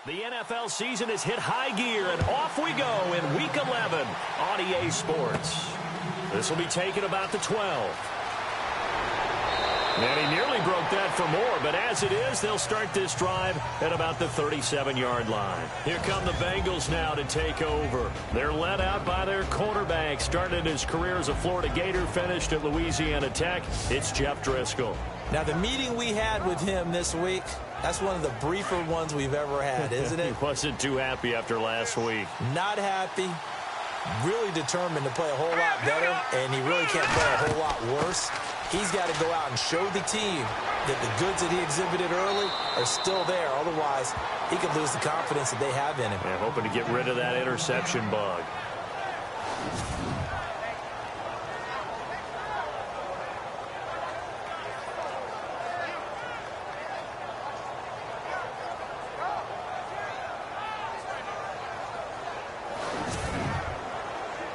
The NFL season has hit high gear, and off we go in Week 11 on EA Sports. This will be taken about the 12. And he nearly broke that for more, but as it is, they'll start this drive at about the 37-yard line. Here come the Bengals now to take over. They're led out by their quarterback. Started his career as a Florida Gator, finished at Louisiana Tech. It's Jeff Driscoll. Now, the meeting we had with him this week, that's one of the briefer ones we've ever had, isn't it? He wasn't too happy after last week. Not happy. Really determined to play a whole lot better, and he really can't play a whole lot worse. He's got to go out and show the team that the goods that he exhibited early are still there. Otherwise, he could lose the confidence that they have in him. Yeah, hoping to get rid of that interception bug.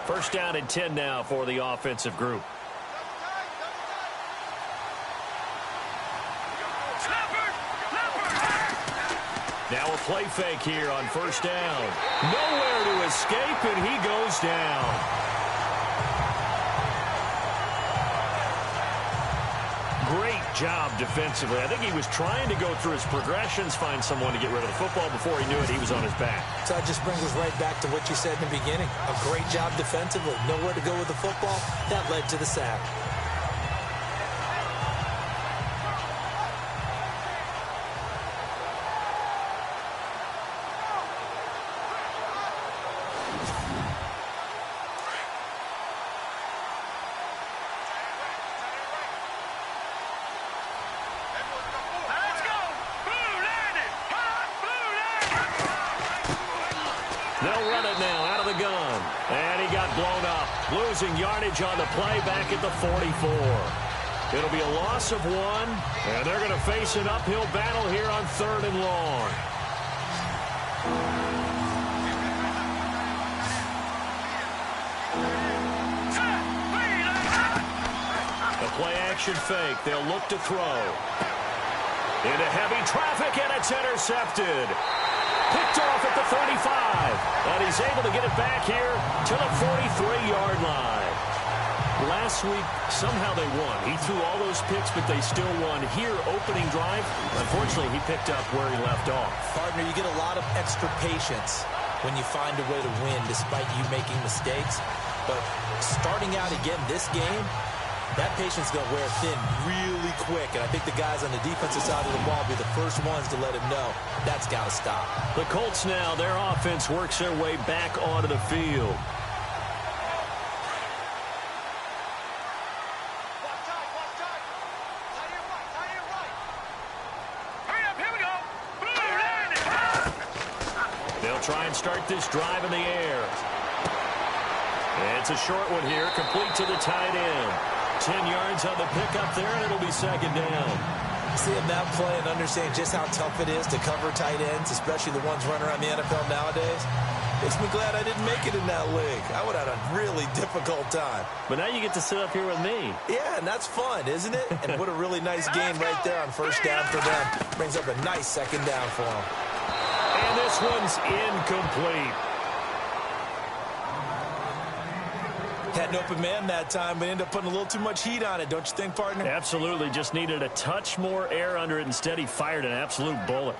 First down and 10 now for the offensive group. Now a play fake here on first down. Nowhere to escape, and he goes down. Great job defensively. I think he was trying to go through his progressions, find someone to get rid of the football. Before he knew it, he was on his back. So that just brings us right back to what you said in the beginning. A great job defensively. Nowhere to go with the football. That led to the sack. They'll run it now out of the gun. And he got blown up. Losing yardage on the play back at the 44. It'll be a loss of 1. And they're going to face an uphill battle here on 3rd and long. The play action fake. They'll look to throw. Into heavy traffic, and it's intercepted. Picked off at the 35, and he's able to get it back here to the 43-yard line. Last week, somehow they won. He threw all those picks, but they still won. Here, opening drive, unfortunately, he picked up where he left off. Partner, you get a lot of extra patience when you find a way to win despite you making mistakes. But starting out again this game, that patience is going to wear thin really quick, and I think the guys on the defensive side of the ball will be the first ones to let him know that's got to stop. The Colts now, their offense works their way back onto the field. They'll try and start this drive in the air. And it's a short one here, complete to the tight end. 10 yards on the pickup there, and it'll be 2nd down. Seeing that play and understanding just how tough it is to cover tight ends, especially the ones running around the NFL nowadays, makes me glad I didn't make it in that league. I would have had a really difficult time. But now you get to sit up here with me. Yeah, and that's fun, isn't it? And what a really nice game right there on first down for them. Brings up a nice 2nd down for them. And this one's incomplete. Had an open man that time, but ended up putting a little too much heat on it, don't you think, partner? Absolutely. Just needed a touch more air under it. Instead, he fired an absolute bullet.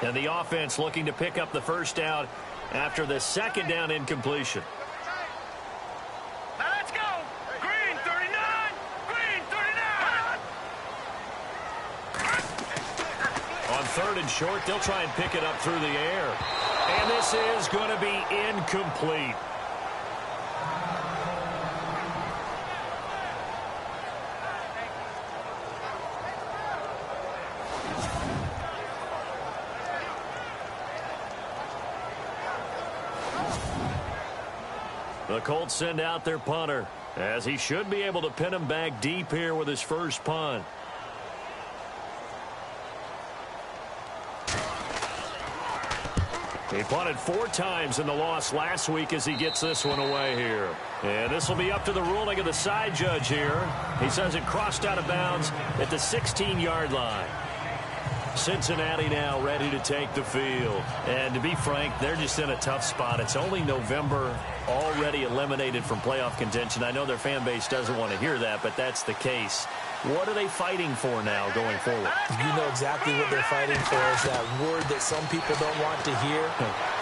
And the offense looking to pick up the first down after the 2nd down incompletion. Now let's go. Green 39. Green 39. On 3rd and short, they'll try and pick it up through the air. And this is going to be incomplete. The Colts send out their punter, as he should be able to pin him back deep here with his first punt. He punted 4 times in the loss last week as he gets this one away here. And this will be up to the ruling of the side judge here. He says it crossed out of bounds at the 16-yard line. Cincinnati now ready to take the field. And to be frank, they're just in a tough spot. It's only November, already eliminated from playoff contention. I know their fan base doesn't want to hear that, but that's the case. What are they fighting for now going forward? You know exactly what they're fighting for. Is that word that some people don't want to hear,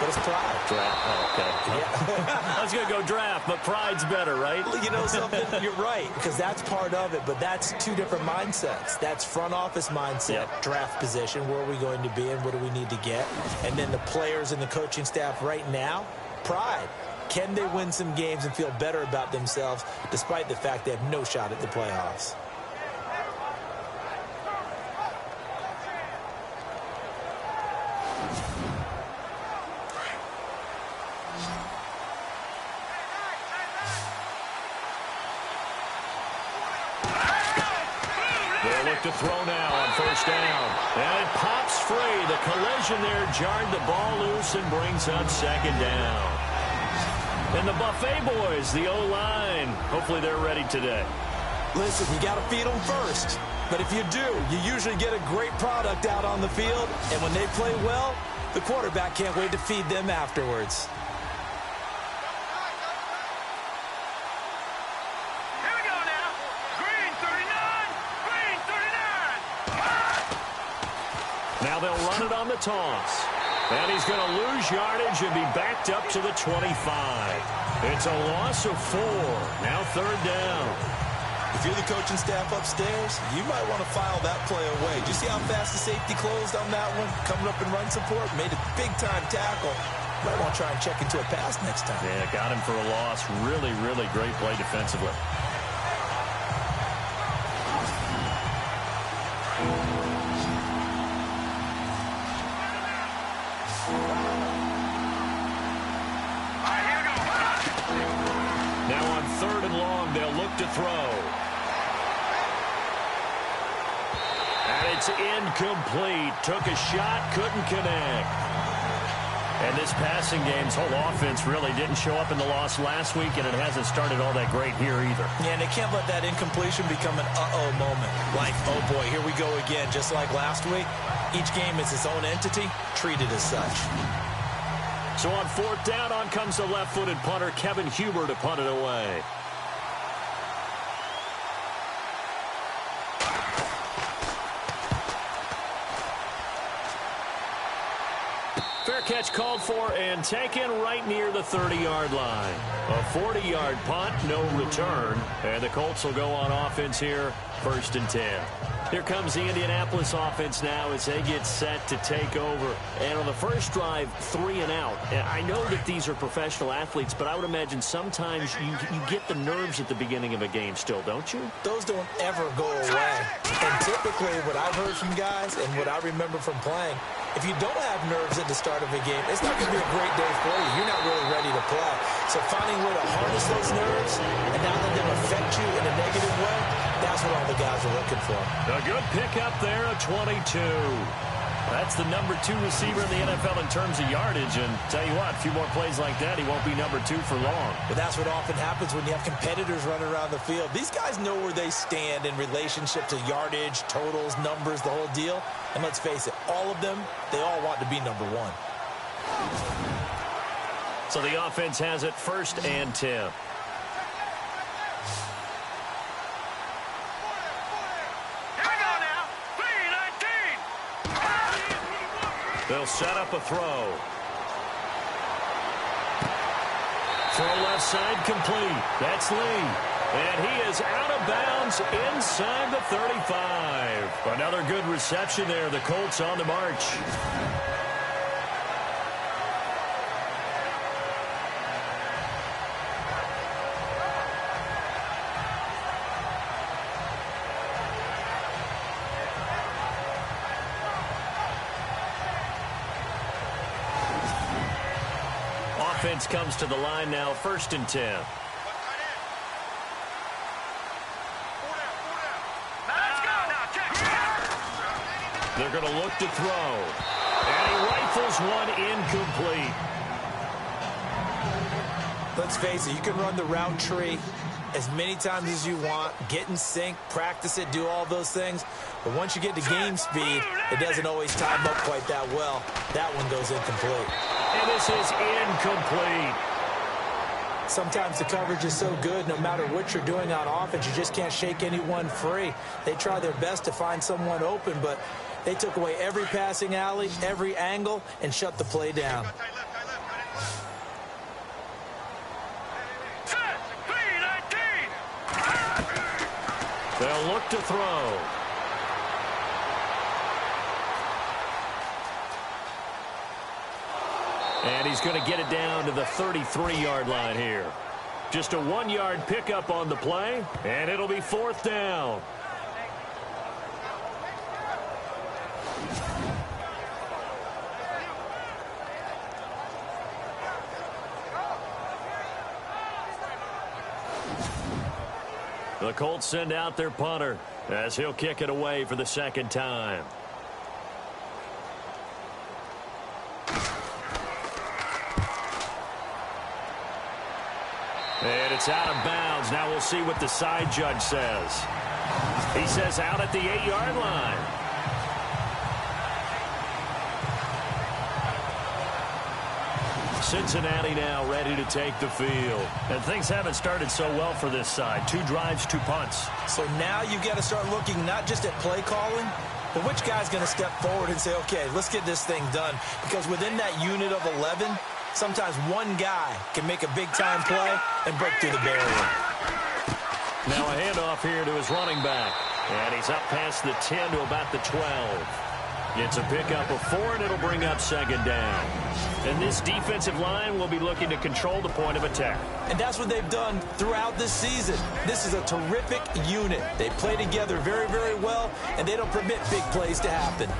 but it's pride. Draft. Oh, okay. Yeah. I was going to go draft, but pride's better, right? You know something? You're right, because that's part of it, but that's 2 different mindsets. That's front office mindset, draft position, where are we going to be and what do we need to get? And then the players and the coaching staff right now, pride. Can they win some games and feel better about themselves despite the fact they have no shot at the playoffs? To throw now on first down. And it pops free. The collision there jarred the ball loose and brings up second down. And the Buffet boys, the O-line, hopefully they're ready today. Listen, you got to feed them first. But if you do, you usually get a great product out on the field. And when they play well, the quarterback can't wait to feed them afterwards. Now they'll run it on the toss. And he's going to lose yardage and be backed up to the 25. It's a loss of 4. Now third down. If you're the coaching staff upstairs, you might want to file that play away. Did you see how fast the safety closed on that one? Coming up in run support, made a big-time tackle. Might want to try and check into a pass next time. Yeah, got him for a loss. Really, really great play defensively. To throw. And it's incomplete. Took a shot, couldn't connect. And this passing game's whole offense really didn't show up in the loss last week, and it hasn't started all that great here either. Yeah, and they can't let that incompletion become an uh-oh moment. Like, oh boy, here we go again, just like last week. Each game is its own entity, treated as such. So on fourth down, on comes the left-footed punter, Kevin Huber, to punt it away. Fair catch called for and taken right near the 30-yard line. A 40-yard punt, no return. And the Colts will go on offense here, 1st and 10. Here comes the Indianapolis offense now as they get set to take over. And on the first drive, 3 and out. I know that these are professional athletes, but I would imagine sometimes you get the nerves at the beginning of a game still, don't you? Those don't ever go away. And typically what I've heard from guys and what I remember from playing, if you don't have nerves at the start of a game, it's not going to be a great day for you. You're not really ready to play. So finding a way to harness those nerves and not let them affect you in a negative way, that's what all the guys are looking for. A good pickup there, a 22. That's the number 2 receiver in the NFL in terms of yardage. And tell you what, a few more plays like that, he won't be number 2 for long. But that's what often happens when you have competitors running around the field. These guys know where they stand in relationship to yardage, totals, numbers, the whole deal. And let's face it, all of them, they all want to be number 1. So the offense has it 1st and 10. They'll set up a throw. Throw left side complete. That's Lee. And he is out of bounds inside the 35. Another good reception there. The Colts on the march. Offense comes to the line now, 1st and 10. They're going to look to throw. And he right rifles one incomplete. Let's face it, you can run the route tree as many times as you want, get in sync, practice it, do all those things. But once you get to game speed, it doesn't always time up quite that well. That one goes incomplete. And this is incomplete. Sometimes the coverage is so good, no matter what you're doing on offense, you just can't shake anyone free. They try their best to find someone open, but they took away every passing alley, every angle, and shut the play down. They'll look to throw. And he's going to get it down to the 33-yard line here. Just a 1-yard pickup on the play, and it'll be 4th down. The Colts send out their punter as he'll kick it away for the 2nd time. And it's out of bounds. Now we'll see what the side judge says. He says out at the 8-yard line. Cincinnati now ready to take the field. And things haven't started so well for this side. 2 drives, 2 punts. So now you've got to start looking not just at play calling, but which guy's going to step forward and say, okay, let's get this thing done. Because within that unit of 11, sometimes one guy can make a big-time play and break through the barrier. Now a handoff here to his running back. And he's up past the 10 to about the 12. It's a pickup of 4, and it'll bring up 2nd down. And this defensive line will be looking to control the point of attack. And that's what they've done throughout this season. This is a terrific unit. They play together very, very well, and they don't permit big plays to happen.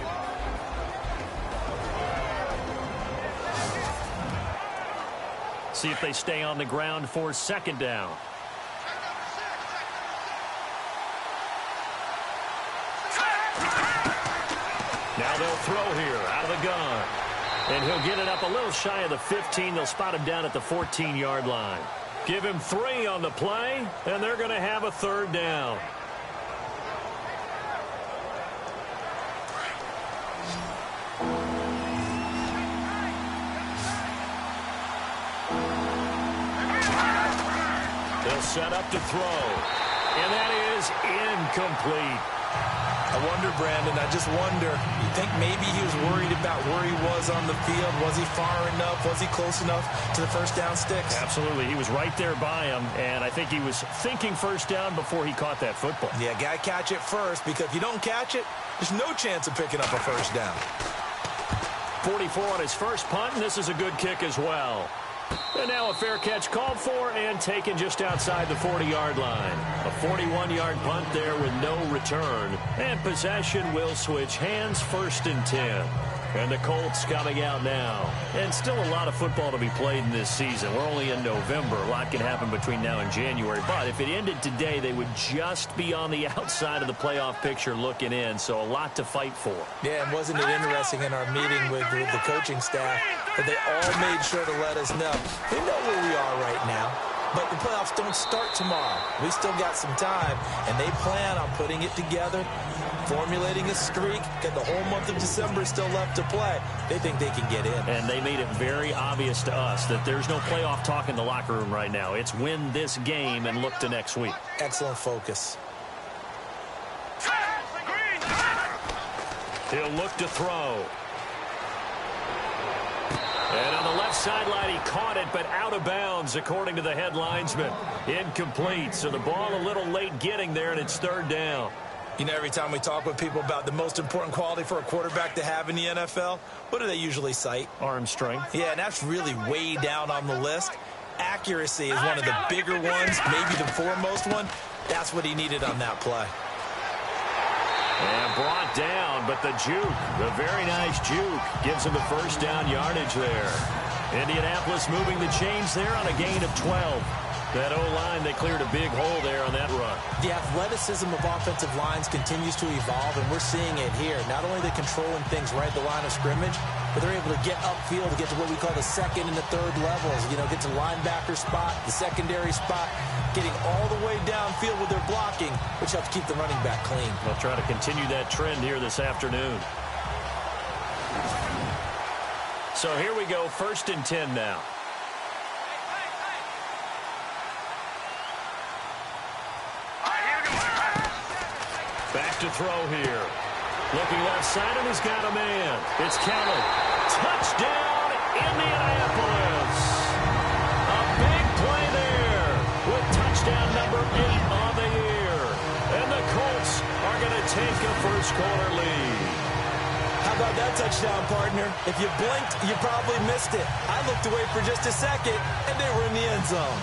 See if they stay on the ground for 2nd down. Now they'll throw here out of the gun. And he'll get it up a little shy of the 15. They'll spot him down at the 14-yard line. Give him 3 on the play, and they're going to have a 3rd down. They'll set up to throw. And that is incomplete. I wonder, Brandon, I just wonder, you think maybe he was worried about where he was on the field? Was he far enough? Was he close enough to the first down sticks? Absolutely. He was right there by him, and I think he was thinking 1st down before he caught that football. Yeah, got to catch it first, because if you don't catch it, there's no chance of picking up a 1st down. 44 on his first punt, and this is a good kick as well. And now a fair catch called for and taken just outside the 40-yard line. A 41-yard punt there with no return. And possession will switch hands, 1st and 10. And the Colts coming out now. And still a lot of football to be played in this season. We're only in November. A lot can happen between now and January. But if it ended today, they would just be on the outside of the playoff picture looking in. So a lot to fight for. Yeah, and wasn't it interesting in our meeting with the coaching staff that they all made sure to let us know. We know where we are right now. But the playoffs don't start tomorrow. We still got some time, and they plan on putting it together, formulating a streak. Got the whole month of December still left to play. They think they can get in. And they made it very obvious to us that there's no playoff talk in the locker room right now. It's win this game and look to next week. Excellent focus. He'll look to throw. And on the left sideline, he caught it, but out of bounds, according to the head linesman. Incomplete, so the ball a little late getting there, and it's 3rd down. You know, every time we talk with people about the most important quality for a quarterback to have in the NFL, what do they usually cite? Arm strength. Yeah, and that's really way down on the list. Accuracy is one of the bigger ones, maybe the foremost one. That's what he needed on that play. And brought down, but the juke, the very nice juke, gives him the 1st down yardage there. Indianapolis moving the chains there on a gain of 12. That O-line, they cleared a big hole there on that run. The athleticism of offensive lines continues to evolve, and we're seeing it here. Not only are they controlling things right at the line of scrimmage, but they're able to get upfield to get to what we call the second and the third levels. You know, get to the linebacker spot, the secondary spot, getting all the way downfield with their blocking, which helps keep the running back clean. They'll try to continue that trend here this afternoon. So here we go, 1st and 10 now. Back to throw here. Looking left side, and he's got a man. It's Kelly. Touchdown, Indianapolis. A big play there with touchdown number 8 on the year. And the Colts are going to take a first-quarter lead. How about that touchdown, partner? If you blinked, you probably missed it. I looked away for just a second, and they were in the end zone.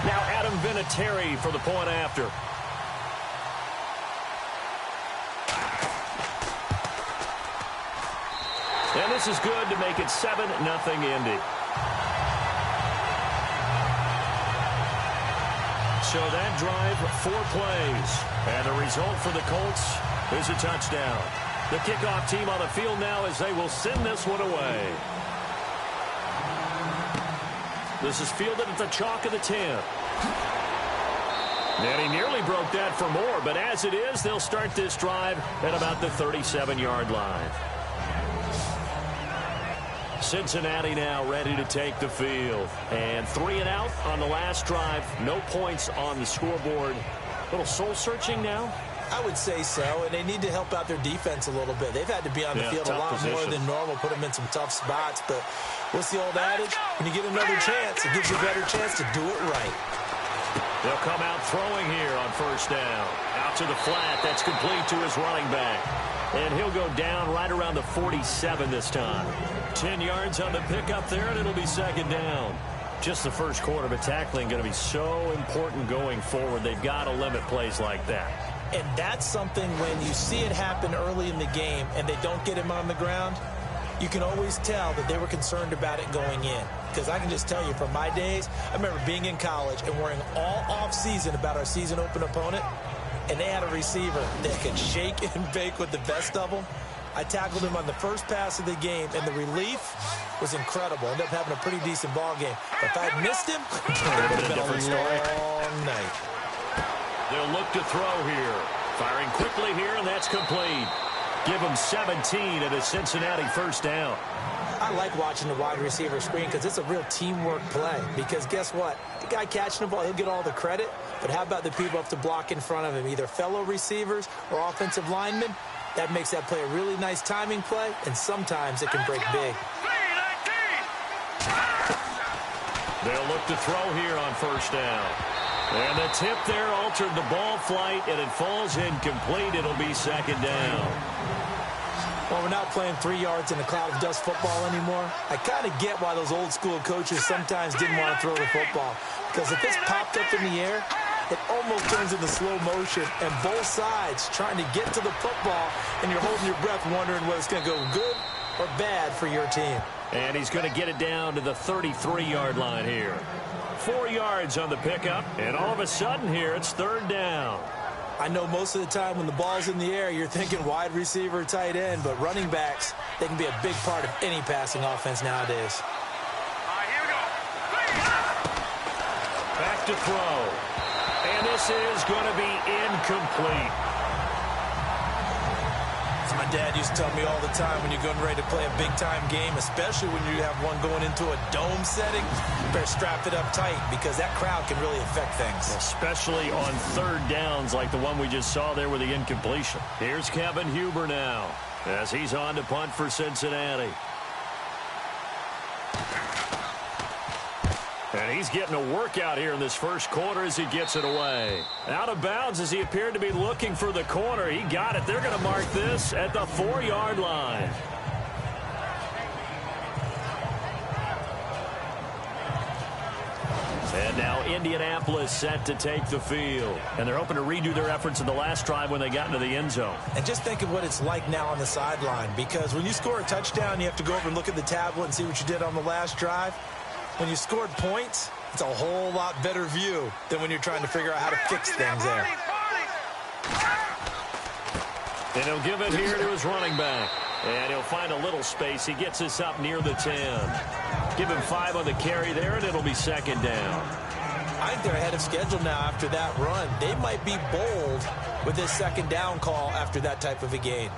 Now Adam Vinatieri for the point after. And this is good to make it 7-0 Indy. So that drive, 4 plays. And the result for the Colts is a touchdown. The kickoff team on the field now as they will send this one away. This is fielded at the chalk of the 10. And he nearly broke that for more, but as it is, they'll start this drive at about the 37-yard line. Cincinnati now ready to take the field. And 3 and out on the last drive. No points on the scoreboard. A little soul-searching now? I would say so, and they need to help out their defense a little bit. They've had to be on the field a lot more than normal, put them in some tough spots. But what's the old adage? When you get another chance, it gives you a better chance to do it right. They'll come out throwing here on 1st down. Out to the flat. That's complete to his running back. And he'll go down right around the 47 this time. 10 yards on the pickup there, and it'll be 2nd down. Just the first quarter, but tackling going to be so important going forward. They've got to limit plays like that. And that's something when you see it happen early in the game and they don't get him on the ground, you can always tell that they were concerned about it going in. Because I can just tell you from my days, I remember being in college and worrying all off-season about our season open opponent, and they had a receiver that could shake and bake with the best of them. I tackled him on the first pass of the game, and the relief was incredible. Ended up having a pretty decent ball game. But if I had missed him, it would have been a long night. They'll look to throw here. Firing quickly here, and that's complete. Give them 17 at a Cincinnati 1st down. I like watching the wide receiver screen because it's a real teamwork play. Because guess what? The guy catching the ball, he'll get all the credit. But how about the people up to block in front of him, either fellow receivers or offensive linemen? That makes that play a really nice timing play, and sometimes it can break big. They'll look to throw here on 1st down. And the tip there altered the ball flight, and it falls incomplete. It'll be 2nd down. Well, we're not playing 3 yards in a cloud of dust football anymore. I kind of get why those old school coaches sometimes didn't want to throw the football. Because if it's popped up in the air, it almost turns into slow motion, and both sides trying to get to the football, and you're holding your breath wondering whether it's going to go good or bad for your team. And he's going to get it down to the 33-yard line here. 4 yards on the pickup, and all of a sudden here it's 3rd down. I know most of the time when the ball's in the air, you're thinking wide receiver, tight end, but running backs, they can be a big part of any passing offense nowadays. Back to throw. And this is going to be incomplete. As my dad used to tell me all the time, when you're getting ready to play a big-time game, especially when you have one going into a dome setting, you better strap it up tight because that crowd can really affect things. Especially on 3rd downs like the one we just saw there with the incompletion. Here's Kevin Huber now as he's on to punt for Cincinnati. And he's getting a workout here in this first quarter as he gets it away. Out of bounds as he appeared to be looking for the corner. He got it. They're going to mark this at the 4-yard line. And now Indianapolis set to take the field. And they're hoping to redo their efforts in the last drive when they got into the end zone. And just think of what it's like now on the sideline, because when you score a touchdown, you have to go over and look at the tablet and see what you did on the last drive. When you scored points, it's a whole lot better view than when you're trying to figure out how to fix things there. And he'll give it here to his running back. And he'll find a little space. He gets us up near the 10. Give him 5 on the carry there, and it'll be second down. I think they're ahead of schedule now after that run. They might be bold with this second down call after that type of a gain.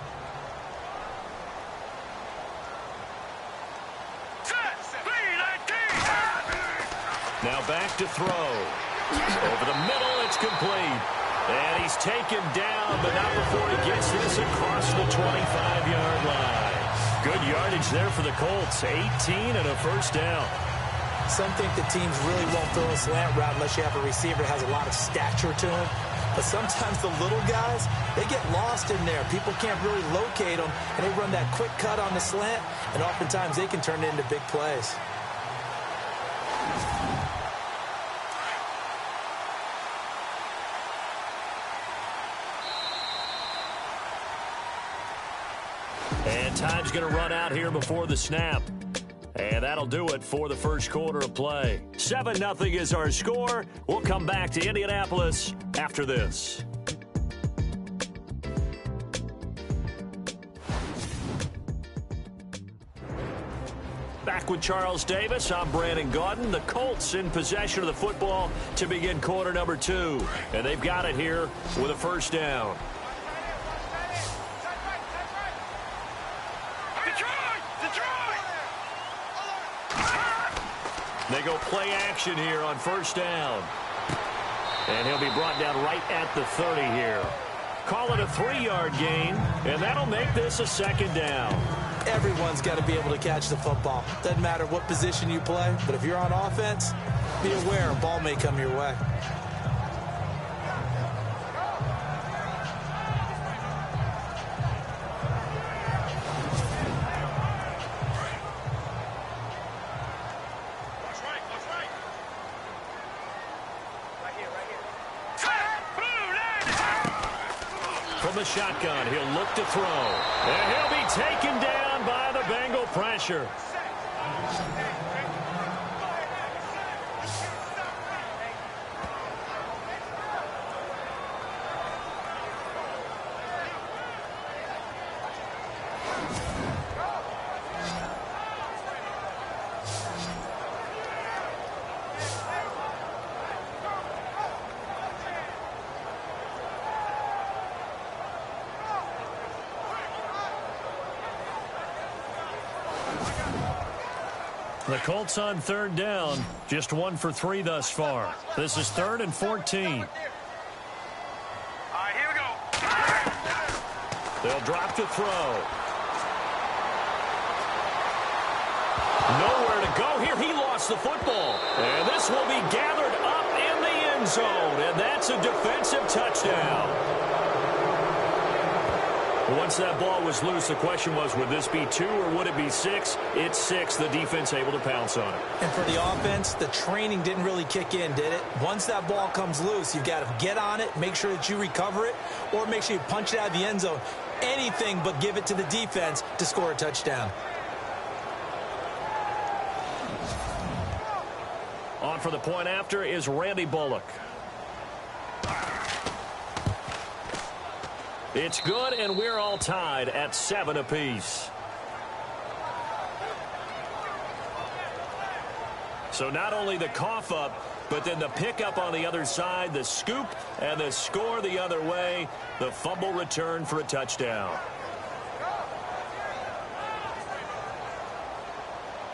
Now back to throw. Over the middle, it's complete. And he's taken down, but not before he gets this across the 25-yard line. Good yardage there for the Colts. 18 and a first down. Some think the teams really won't throw a slant route unless you have a receiver that has a lot of stature to him. But sometimes the little guys, they get lost in there. People can't really locate them, and they run that quick cut on the slant, and oftentimes they can turn it into big plays. And time's going to run out here before the snap. And that'll do it for the first quarter of play. 7-0 is our score. We'll come back to Indianapolis after this. Back with Charles Davis, I'm Brandon Gaudin. The Colts in possession of the football to begin quarter number 2. And they've got it here with a first down. They go play action here on first down. And he'll be brought down right at the 30 here. Call it a 3-yard gain, and that'll make this a second down. Everyone's got to be able to catch the football. Doesn't matter what position you play, but if you're on offense, be aware a ball may come your way. From the shotgun, he'll look to throw. And he'll be taken down by the Bengal pressure. The Colts on third down, just 1 for 3 thus far. This is 3rd and 14. All right, here we go. They'll drop to throw. Nowhere to go here. He lost the football. And this will be gathered up in the end zone. And that's a defensive touchdown. Once that ball was loose, the question was, would this be 2 or would it be 6? It's 6. The defense able to pounce on it. And for the offense, the training didn't really kick in, did it? Once that ball comes loose, you've got to get on it, make sure that you recover it, or make sure you punch it out of the end zone. Anything but give it to the defense to score a touchdown. On for the point after is Randy Bullock. It's good, and we're all tied at 7 apiece. So not only the cough up, but then the pickup on the other side, the scoop, and the score the other way. The fumble return for a touchdown.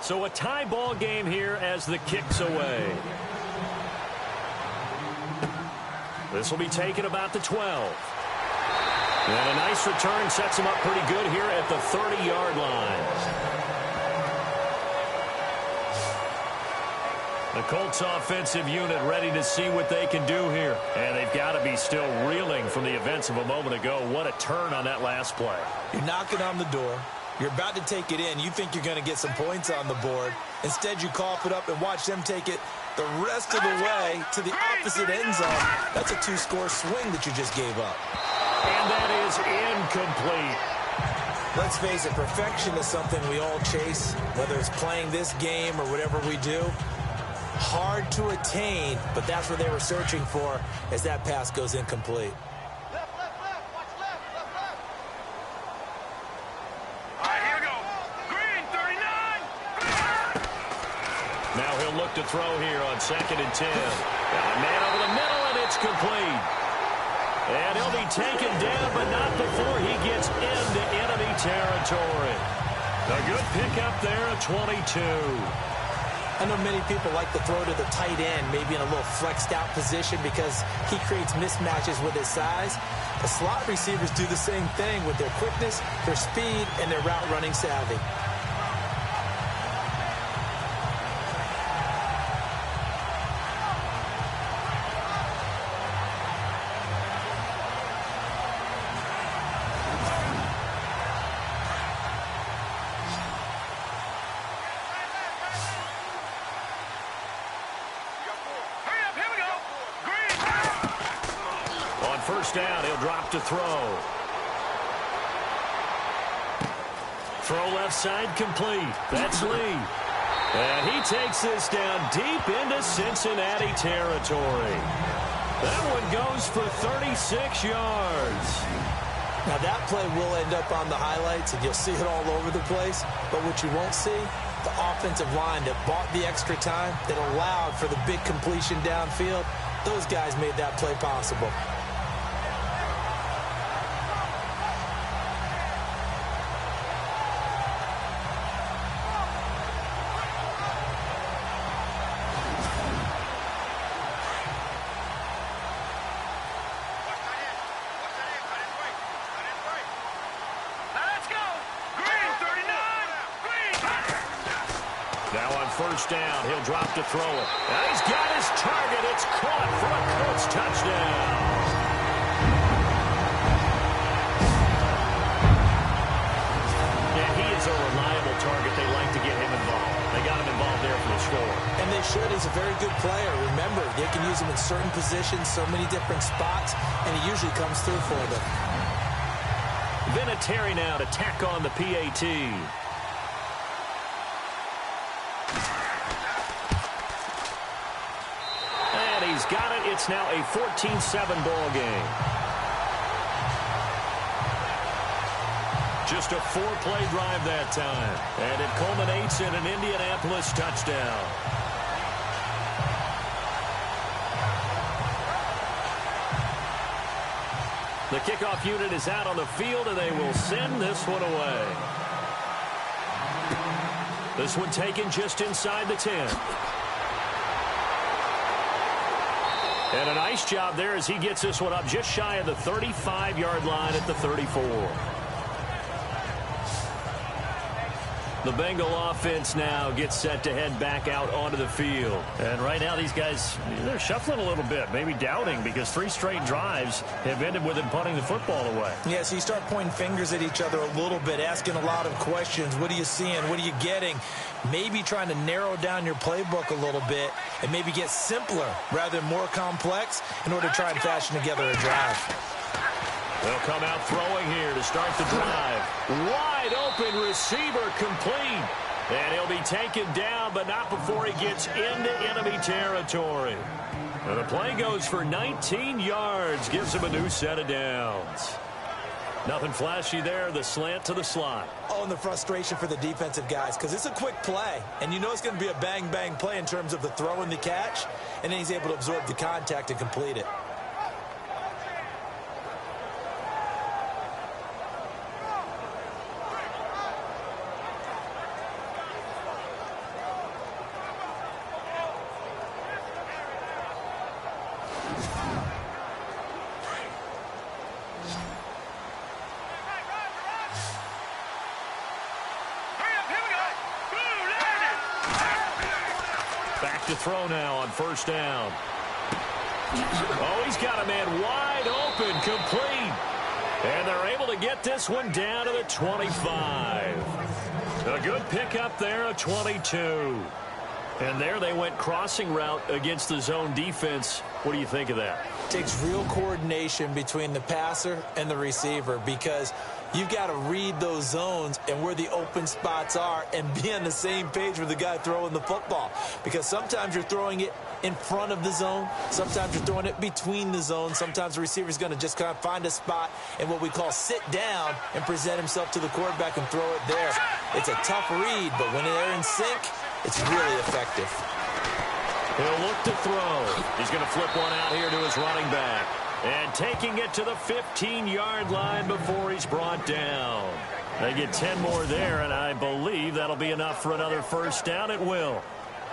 So a tie ball game here as the kick's away. This will be taken about the 12. And a nice return sets him up pretty good here at the 30-yard line. The Colts offensive unit ready to see what they can do here. And they've got to be still reeling from the events of a moment ago. What a turn on that last play. You're knocking on the door. You're about to take it in. You think you're going to get some points on the board. Instead, you cough it up and watch them take it the rest of the way to the opposite end zone. That's a 2-score swing that you just gave up. And that is incomplete. Let's face it, perfection is something we all chase, whether it's playing this game or whatever we do. Hard to attain, but that's what they were searching for as that pass goes incomplete. Now he'll look to throw here on 2nd and 10. Got a man over the middle, and it's complete. And he'll be taken down, but not before he gets into enemy territory. A good pickup there at 22. I know many people like to throw to the tight end, maybe in a little flexed out position because he creates mismatches with his size. The slot receivers do the same thing with their quickness, their speed, and their route running savvy. First down, he'll drop to throw. Throw left side complete. That's Lee. And he takes this down deep into Cincinnati territory. That one goes for 36 yards. Now that play will end up on the highlights, and you'll see it all over the place. But what you won't see, the offensive line that bought the extra time, that allowed for the big completion downfield, those guys made that play possible. First down, he'll drop to throw it. And he's got his target. It's caught for a Colts touchdown. Yeah, he is a reliable target. They like to get him involved. They got him involved there for the score. And they should. He's a very good player. Remember, they can use him in certain positions, so many different spots, and he usually comes through for them. Vinatieri now to tack on the PAT. He's got it. It's now a 14-7 ball game. Just a 4-play drive that time. And it culminates in an Indianapolis touchdown. The kickoff unit is out on the field, and they will send this one away. This one taken just inside the 10. And a nice job there as he gets this one up just shy of the 35-yard line at the 34. The Bengal offense now gets set to head back out onto the field. And right now these guys, they're shuffling a little bit, maybe doubting, because 3 straight drives have ended with them punting the football away. Yeah, so you start pointing fingers at each other a little bit, asking a lot of questions. What are you seeing? What are you getting? Maybe trying to narrow down your playbook a little bit and maybe get simpler rather than more complex in order to try and fashion together a drive. They'll come out throwing here to start the drive. Wide open receiver complete. And he'll be taken down, but not before he gets into enemy territory. And the play goes for 19 yards. Gives him a new set of downs. Nothing flashy there. The slant to the slot. Oh, and the frustration for the defensive guys, because it's a quick play. And you know it's going to be a bang-bang play in terms of the throw and the catch. And then he's able to absorb the contact and complete it. To throw now on first down. Oh, he's got a man wide open, complete. And they're able to get this one down to the 25. A good pickup there, a 22. And there they went crossing route against the zone defense. What do you think of that? Takes real coordination between the passer and the receiver, because you've got to read those zones and where the open spots are and be on the same page with the guy throwing the football. Because sometimes you're throwing it in front of the zone. Sometimes you're throwing it between the zones. Sometimes the receiver's going to just kind of find a spot and what we call sit down and present himself to the quarterback and throw it there. It's a tough read, but when they're in sync, it's really effective. He'll look to throw. He's going to flip one out here to his running back. And taking it to the 15-yard line before he's brought down. They get 10 more there, and I believe that'll be enough for another first down. It will.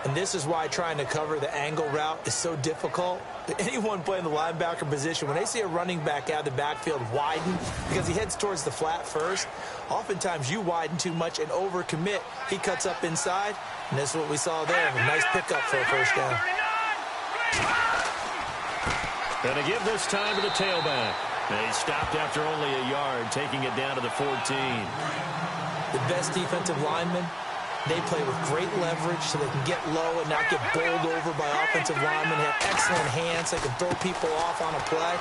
And this is why trying to cover the angle route is so difficult. Anyone playing the linebacker position, when they see a running back out of the backfield widen because he heads towards the flat first, oftentimes you widen too much and overcommit. He cuts up inside, and this is what we saw there. A nice pickup for a first down. Going to give this time to the tailback. He stopped after only a yard, taking it down to the 14. The best defensive linemen, they play with great leverage so they can get low and not get bowled over by offensive linemen. They have excellent hands. They can throw people off on a play.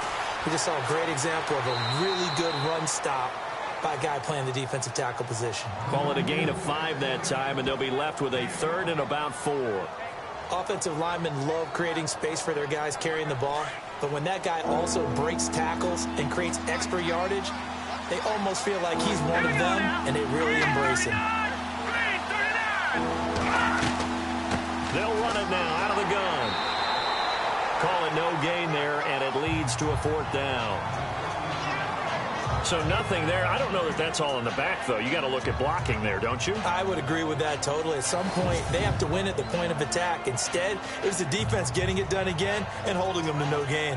We just saw a great example of a really good run stop by a guy playing the defensive tackle position. Call it a gain of 5 that time, and they'll be left with a 3rd and about 4. Offensive linemen love creating space for their guys carrying the ball, but when that guy also breaks tackles and creates extra yardage, they almost feel like he's one of them, and they really embrace him. They'll run it now out of the gun. Call it no gain there, and it leads to a 4th down. So nothing there. I don't know that that's all in the back, though. You got to look at blocking there, don't you? I would agree with that totally. At some point, they have to win at the point of attack. Instead, it was the defense getting it done again and holding them to no gain.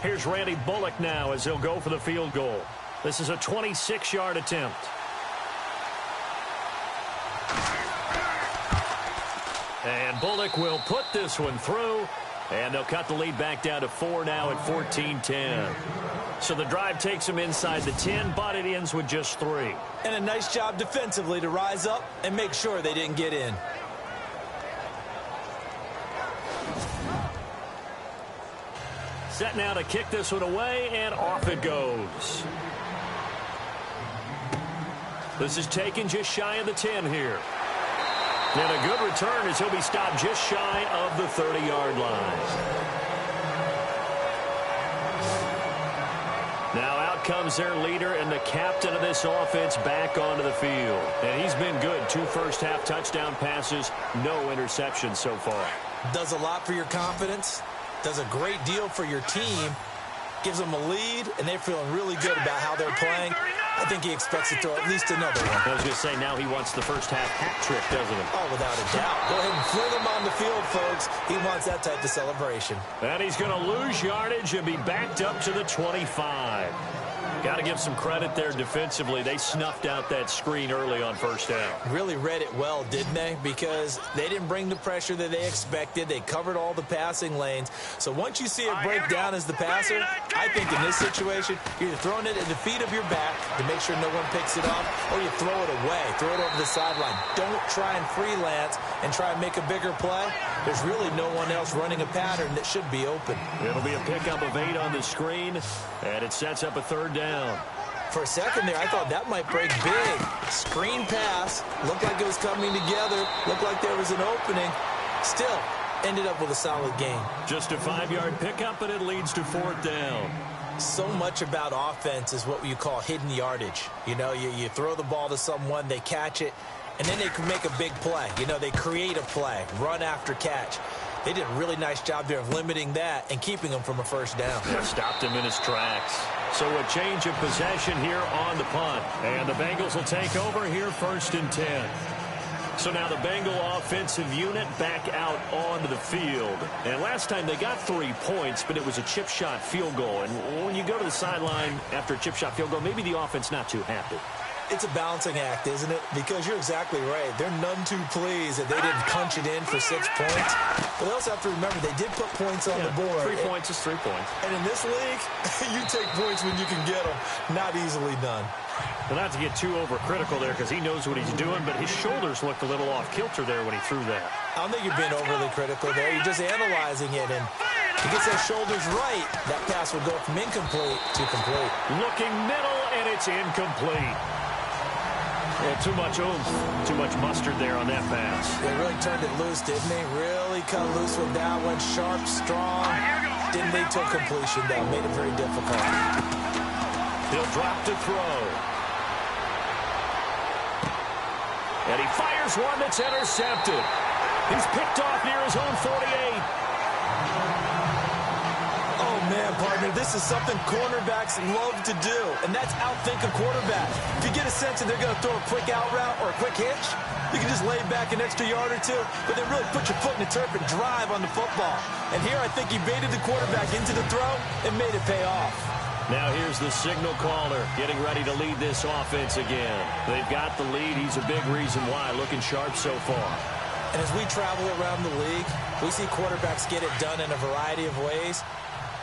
Here's Randy Bullock now as he'll go for the field goal. This is a 26-yard attempt. And Bullock will put this one through, and they'll cut the lead back down to 4 now at 14-10. So the drive takes them inside the 10, but it ends with just 3. And a nice job defensively to rise up and make sure they didn't get in. Set now to kick this one away, and off it goes. This is taken just shy of the 10 here. And a good return as he'll be stopped just shy of the 30-yard line. Now out comes their leader and the captain of this offense back onto the field. And he's been good. 2 first-half touchdown passes, no interceptions so far. Does a lot for your confidence. Does a great deal for your team. Gives them a lead, and they're feeling really good about how they're playing. I think he expects to throw at least another one. I was going to say, now he wants the first-half hat trick, doesn't he? Oh, without a doubt. Go ahead and fling him on the field, folks. He wants that type of celebration. And he's going to lose yardage and be backed up to the 25. Got to give some credit there defensively. They snuffed out that screen early on first down. Really read it well, didn't they? Because they didn't bring the pressure that they expected. They covered all the passing lanes. So once you see it break down as the passer, I think in this situation, you're either throwing it at the feet of your back to make sure no one picks it up, or you throw it away. Throw it over the sideline. Don't try and freelance and try and make a bigger play. There's really no one else running a pattern that should be open. It'll be a pickup of 8 on the screen, and it sets up a 3rd down. For a second there, I thought that might break big. Screen pass. Looked like it was coming together. Looked like there was an opening. Still, ended up with a solid gain. Just a 5-yard pickup, and it leads to 4th down. So much about offense is what you call hidden yardage. You know, you throw the ball to someone, they catch it, and then they can make a big play. You know, they create a play, run after catch. They did a really nice job there of limiting that and keeping him from a first down. Yeah, stopped him in his tracks. So a change of possession here on the punt. And the Bengals will take over here 1st and 10. So now the Bengal offensive unit back out onto the field. And last time they got 3 points, but it was a chip shot field goal. And when you go to the sideline after a chip shot field goal, maybe the offense not too happy. It's a balancing act, isn't it? Because you're exactly right. They're none too pleased that they didn't punch it in for 6 points. But they also have to remember they did put points on the board. 3 points is 3 points. And in this league, you take points when you can get them. Not easily done. Well, not to get too overcritical there because he knows what he's doing, but his shoulders looked a little off kilter there when he threw that. I don't think you're being overly critical there. You're just analyzing it, and if he gets those shoulders right, that pass will go from incomplete to complete. Looking middle, and it's incomplete. Well, too much oomph, too much mustard there on that pass. They really turned it loose, didn't they? Really cut loose with that one. Sharp, strong. Didn't lead to completion, though. Made it very difficult. He'll drop to throw. And he fires one that's intercepted. He's picked off near his own 48. Oh, man, partner, this is something cornerbacks love to do, and that's outthink a quarterback. If you get a sense that they're going to throw a quick out route or a quick hitch, you can just lay back an extra yard or two, but then really put your foot in the turf and drive on the football. And here I think he baited the quarterback into the throw and made it pay off. Now here's the signal caller getting ready to lead this offense again. They've got the lead. He's a big reason why, looking sharp so far. And as we travel around the league, we see quarterbacks get it done in a variety of ways.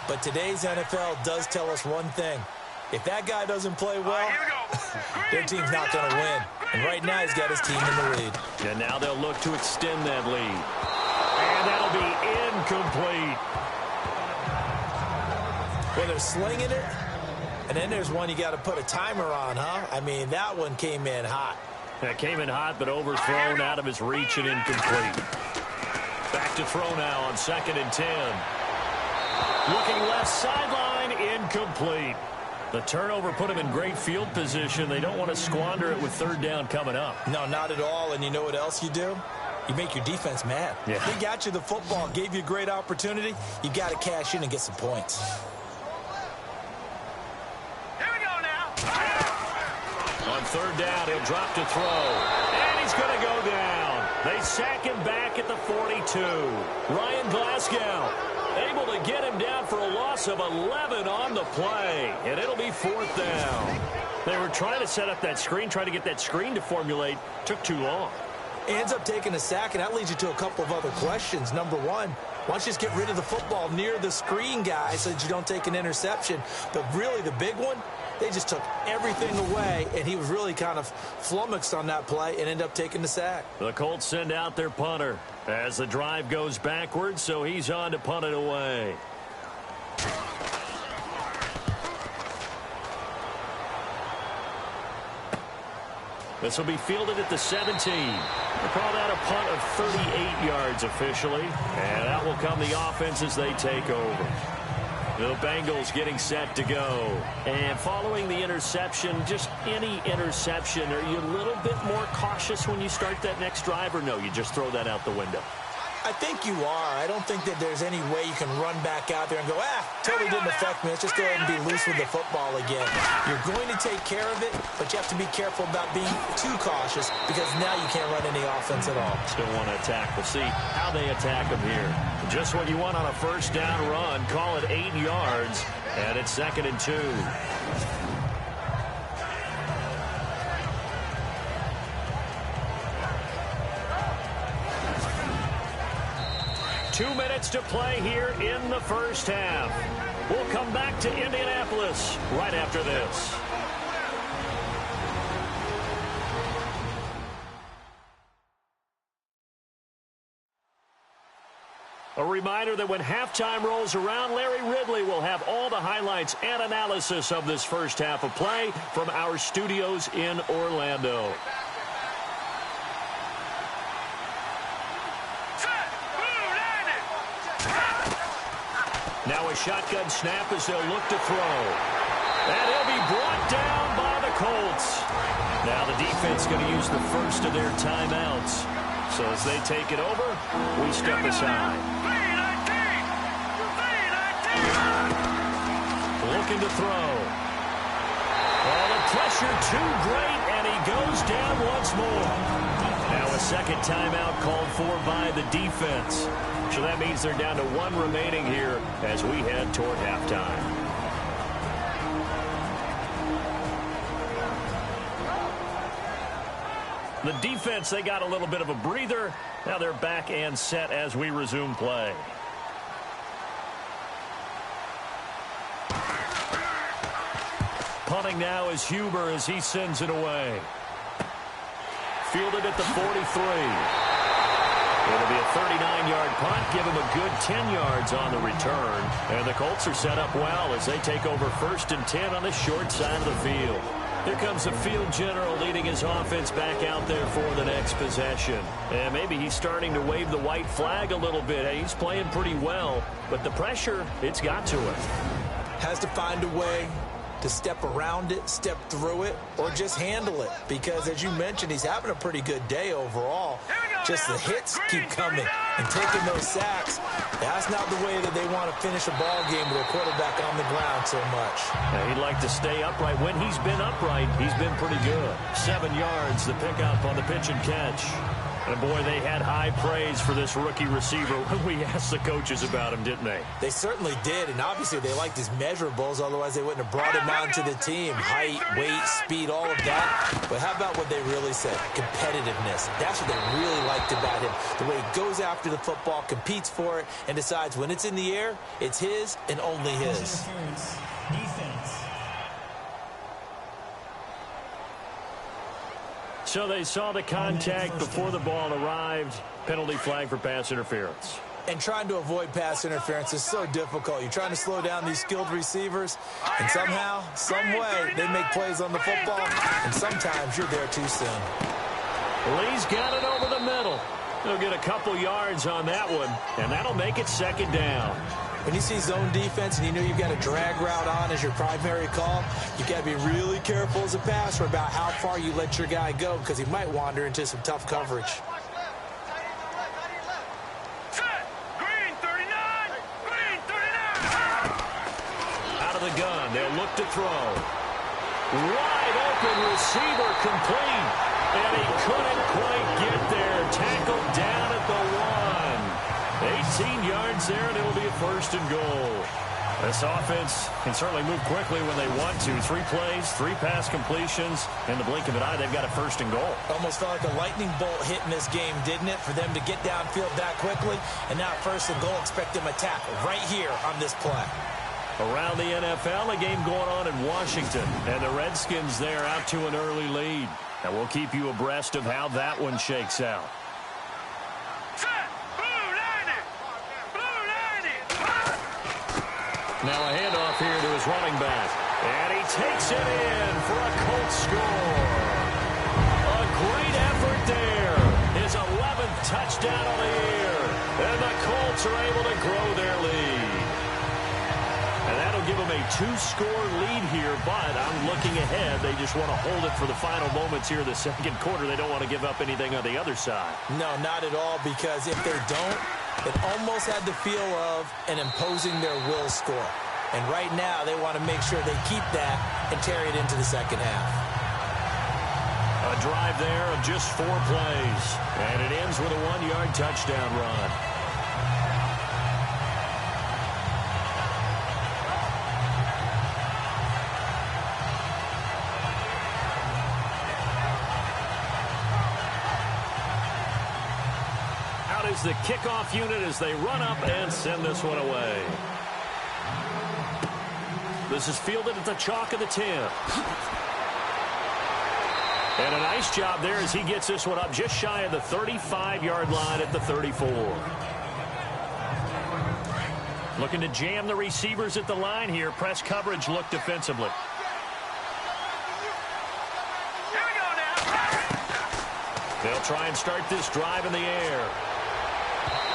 But today's NFL does tell us one thing. If that guy doesn't play well, their team's not going to win. And right now he's got his team in the lead. And now they'll look to extend that lead. And that'll be incomplete. Well, they're slinging it, and then there's one you got to put a timer on, huh? I mean, that one came in hot. That came in hot, but overthrown out of his reach and incomplete. Back to throw now on 2nd and 10. Looking left sideline, incomplete. The turnover put him in great field position. They don't want to squander it with 3rd down coming up. No, not at all, and you know what else you do? You make your defense mad. Yeah. They got you the football, gave you a great opportunity. You got to cash in and get some points. On 3rd down, he'll drop to throw. And he's going to go down. They sack him back at the 42. Ryan Glasgow able to get him down for a loss of 11 on the play. And it'll be 4th down. They were trying to set up that screen, trying to get that screen to formulate. Took too long. Ends up taking a sack, and that leads you to a couple of other questions. Number one, why don't you just get rid of the football near the screen guy so that you don't take an interception? But really the big one, they just took everything away, and he was really kind of flummoxed on that play and ended up taking the sack. The Colts send out their punter as the drive goes backwards, so he's on to punt it away. This will be fielded at the 17. We'll call that a punt of 38 yards officially, and out will come the offense as they take over. The Bengals getting set to go. And following the interception, just any interception, are you a little bit more cautious when you start that next drive, or no, you just throw that out the window? I think you are. I don't think that there's any way you can run back out there and go, totally didn't affect me. Let's just go ahead and be loose with the football again. You're going to take care of it, but you have to be careful about being too cautious because now you can't run any offense at all. Still want to attack. We'll see how they attack them here. Just what you want on a 1st down run. Call it 8 yards, and it's 2nd and 2. 2 minutes to play here in the 1st half. We'll come back to Indianapolis right after this. A reminder that when halftime rolls around, Larry Ridley will have all the highlights and analysis of this 1st half of play from our studios in Orlando. Now a shotgun snap as they'll look to throw. And he'll be brought down by the Colts. Now the defense going to use the first of their timeouts. So as they take it over, we step aside. Looking to throw. Oh, the pressure too great, and he goes down once more. Now a 2nd timeout called for by the defense. So that means they're down to 1 remaining here as we head toward halftime. The defense, they got a little bit of a breather. Now they're back and set as we resume play. Punting now is Huber as he sends it away. Fielded at the 43. It'll be a 39-yard punt. Give him a good 10 yards on the return. And the Colts are set up well as they take over 1st and 10 on the short side of the field. Here comes the field general leading his offense back out there for the next possession. And maybe he's starting to wave the white flag a little bit. He's playing pretty well, but the pressure, it's got to him. Has to find a way to step around it, step through it, or just handle it. Because, as you mentioned, he's having a pretty good day overall. Just the hits keep coming and taking those sacks. That's not the way that they want to finish a ball game with a quarterback on the ground so much. He'd like to stay upright. When he's been upright, he's been pretty good. 7 yards, the pickup on the pitch and catch. And, boy, they had high praise for this rookie receiver when we asked the coaches about him, didn't they? They certainly did, and obviously they liked his measurables, otherwise they wouldn't have brought him onto the team. Height, weight, speed, all of that. But how about what they really said? Competitiveness. That's what they really liked about him. The way he goes after the football, competes for it, and decides when it's in the air, it's his and only his. So they saw the contact before the ball arrived. Penalty flag for pass interference. And trying to avoid pass interference is so difficult. You're trying to slow down these skilled receivers, and somehow, some way, they make plays on the football, and sometimes you're there too soon. Lee's got it over the middle. He'll get a couple yards on that one, and that'll make it 2nd down. When you see zone defense and you know you've got a drag route on as your primary call, you've got to be really careful as a passer about how far you let your guy go because he might wander into some tough coverage. Green 39! Green 39! Out of the gun, they'll look to throw. Wide open receiver complete, and he couldn't quite get there. Tackled down at the 1. 18 yards there, and it'll be a 1st and goal. This offense can certainly move quickly when they want to. 3 plays, 3 pass completions. In the blink of an eye, they've got a 1st and goal. Almost felt like a lightning bolt hit in this game, didn't it? For them to get downfield that quickly. And now 1st and goal, expect them to tackle right here on this play. Around the NFL, a game going on in Washington. And the Redskins there out to an early lead. And we'll keep you abreast of how that one shakes out. Now a handoff here to his running back. And he takes it in for a Colts score. A great effort there. His 11th touchdown on the year. And the Colts are able to grow their lead. And that'll give them a 2-score lead here, but I'm looking ahead. They just want to hold it for the final moments here in the 2nd quarter. They don't want to give up anything on the other side. No, not at all, because if they don't, it almost had the feel of an imposing their will score. And right now, they want to make sure they keep that and carry it into the 2nd half. A drive there of just 4 plays. And it ends with a 1-yard touchdown run. Out is the kickoff unit as they run up and send this one away. This is fielded at the chalk of the 10. And a nice job there as he gets this one up just shy of the 35-yard line at the 34. Looking to jam the receivers at the line here. Press coverage look defensively. Here we go now. They'll try and start this drive in the air.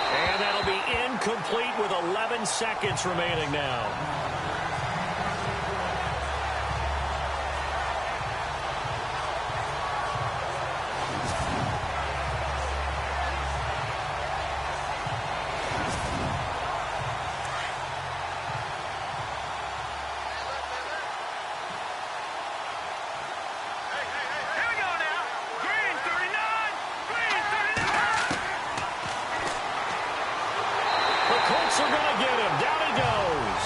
And that'll be incomplete with 11 seconds remaining now. Colts are going to get him. Down he goes.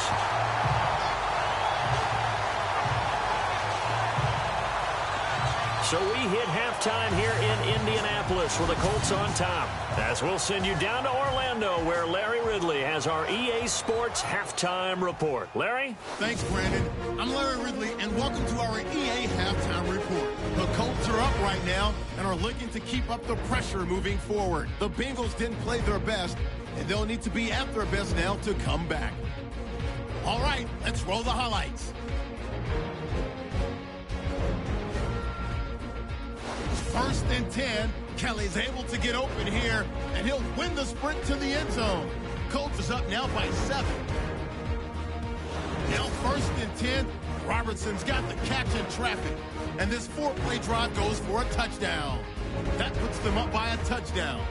So we hit halftime here in Indianapolis with the Colts on top. As we'll send you down to Orlando, where Larry Ridley has our EA Sports Halftime Report. Larry? Thanks, Brandon. I'm Larry Ridley, and welcome to our EA Halftime Report. The Colts are up right now and are looking to keep up the pressure moving forward. The Bengals didn't play their best, and they'll need to be at their best now to come back. All right, let's roll the highlights. First and 10. Kelly's able to get open here, and he'll win the sprint to the end zone. Colts is up now by 7. Now first and 10. Robertson's got the catch in traffic, and this 4-play drive goes for a touchdown. That puts them up by a touchdown.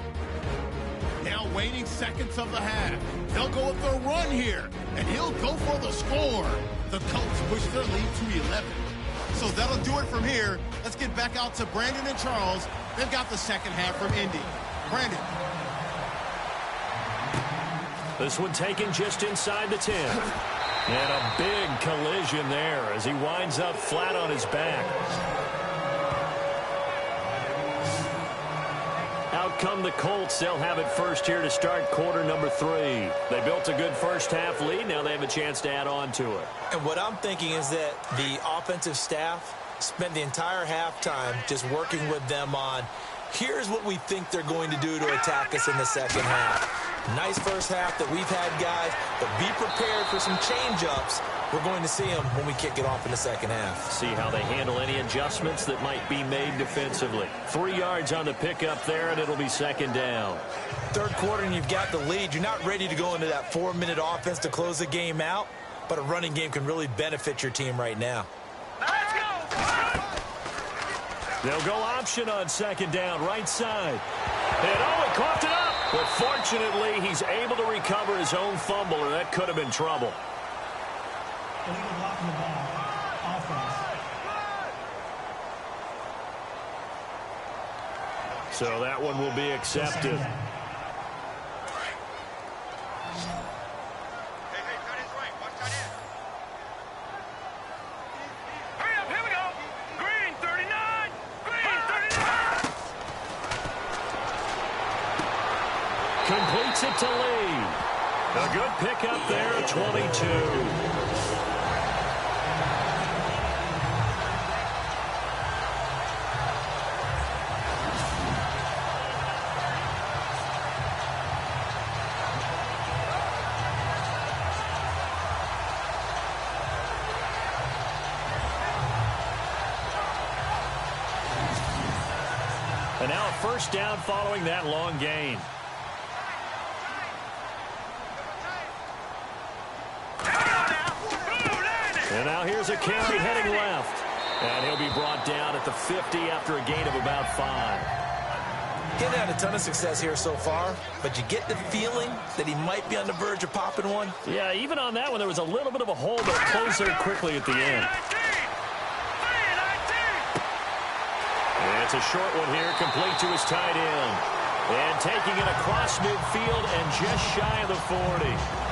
Now waning seconds of the half. They'll go with their run here, and he'll go for the score. The Colts push their lead to 11. So that'll do it from here. Let's get back out to Brandon and Charles. They've got the second half from Indy. Brandon. This one taken just inside the 10. And a big collision there as he winds up flat on his back. Out come the Colts. They'll have it first here to start quarter number 3. They built a good first half lead. Now they have a chance to add on to it. And what I'm thinking is that the offensive staff spent the entire halftime just working with them on, here's what we think they're going to do to attack us in the second half. Nice first half that we've had, guys, but be prepared for some change-ups. We're going to see them when we kick it off in the second half. See how they handle any adjustments that might be made defensively. 3 yards on the pickup there, and it'll be second down. Third quarter, and you've got the lead. You're not ready to go into that 4-minute offense to close the game out, but a running game can really benefit your team right now. Let's go! They'll go option on second down, right side. And he coughed it up. But fortunately, he's able to recover his own fumble, or that could have been trouble. So that one will be accepted. Hurry up, here we go! Green 39! Green 39! Completes it to Lee. A good pickup there at 22. And now a first down following that long gain. And now here's a carry heading left. And he'll be brought down at the 50 after a gain of about 5. He's had a ton of success here so far, but you get the feeling that he might be on the verge of popping one. Yeah, even on that one, there was a little bit of a hole, but it closed there quickly at the end. And it's a short one here, complete to his tight end. And taking it across midfield and just shy of the 40.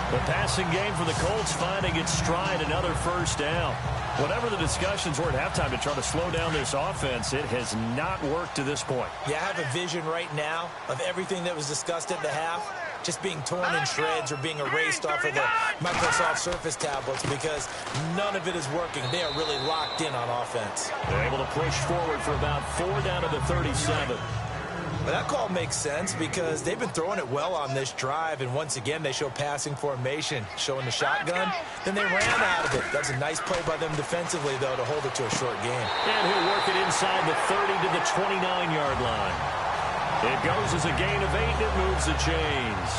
The passing game for the Colts finding its stride, another first down. Whatever the discussions were at halftime to try to slow down this offense, it has not worked to this point. Yeah, I have a vision right now of everything that was discussed at the half just being torn in shreds or being erased off of the Microsoft Surface tablets because none of it is working. They are really locked in on offense. They're able to push forward for about 4 down to the 37. But that call makes sense because they've been throwing it well on this drive, and once again they show passing formation, showing the shotgun. Then they ran out of it. That's a nice play by them defensively, though, to hold it to a short game. And he'll work it inside the 30 to the 29-yard line. It goes as a gain of 8, and it moves the chains.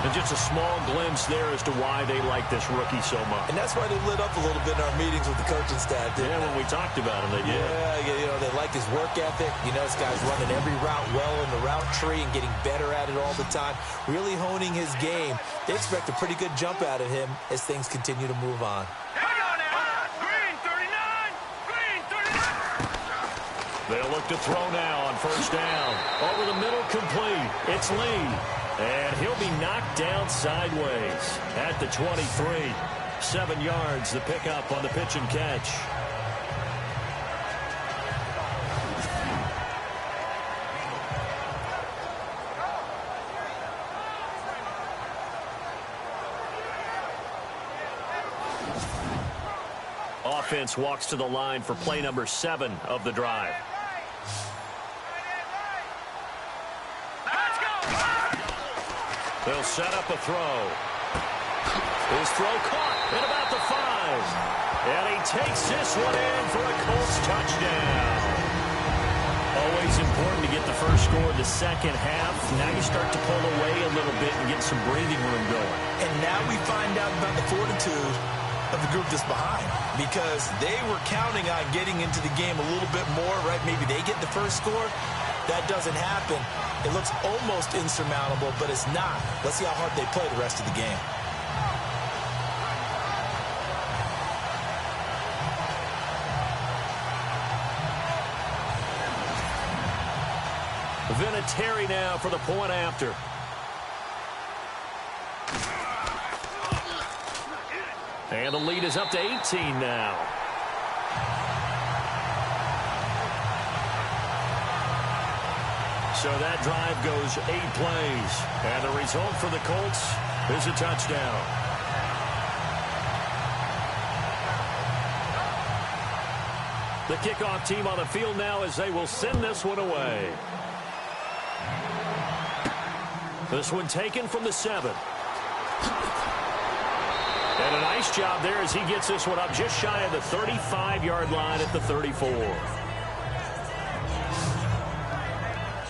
And just a small glimpse there as to why they like this rookie so much. And that's why they lit up a little bit in our meetings with the coaching staff. Yeah, when we talked about him, they did. Yeah, you know, they like his work ethic. You know, this guy's running every route well in the route tree and getting better at it all the time, really honing his game. They expect a pretty good jump out of him as things continue to move on. Hang on now! Green 39! Green 39! They'll look to throw now on first down. Over the middle, complete. It's Lee. And he'll be knocked down sideways at the 23. 7 yards, the pickup on the pitch and catch. Offense walks to the line for play number 7 of the drive. They'll set up a throw. His throw caught at about the 5. And he takes this one in for a Colts touchdown. Always important to get the first score in the second half. Now you start to pull away a little bit and get some breathing room going. And now we find out about the fortitude of the group that's behind, because they were counting on getting into the game a little bit more, right? Maybe they get the first score. That doesn't happen. It looks almost insurmountable, but it's not. Let's see how hard they play the rest of the game. Vinatieri now for the point after. And the lead is up to 18 now. So that drive goes 8 plays. And the result for the Colts is a touchdown. The kickoff team on the field now as they will send this one away. This one taken from the 7. And a nice job there as he gets this one up just shy of the 35-yard line at the 34.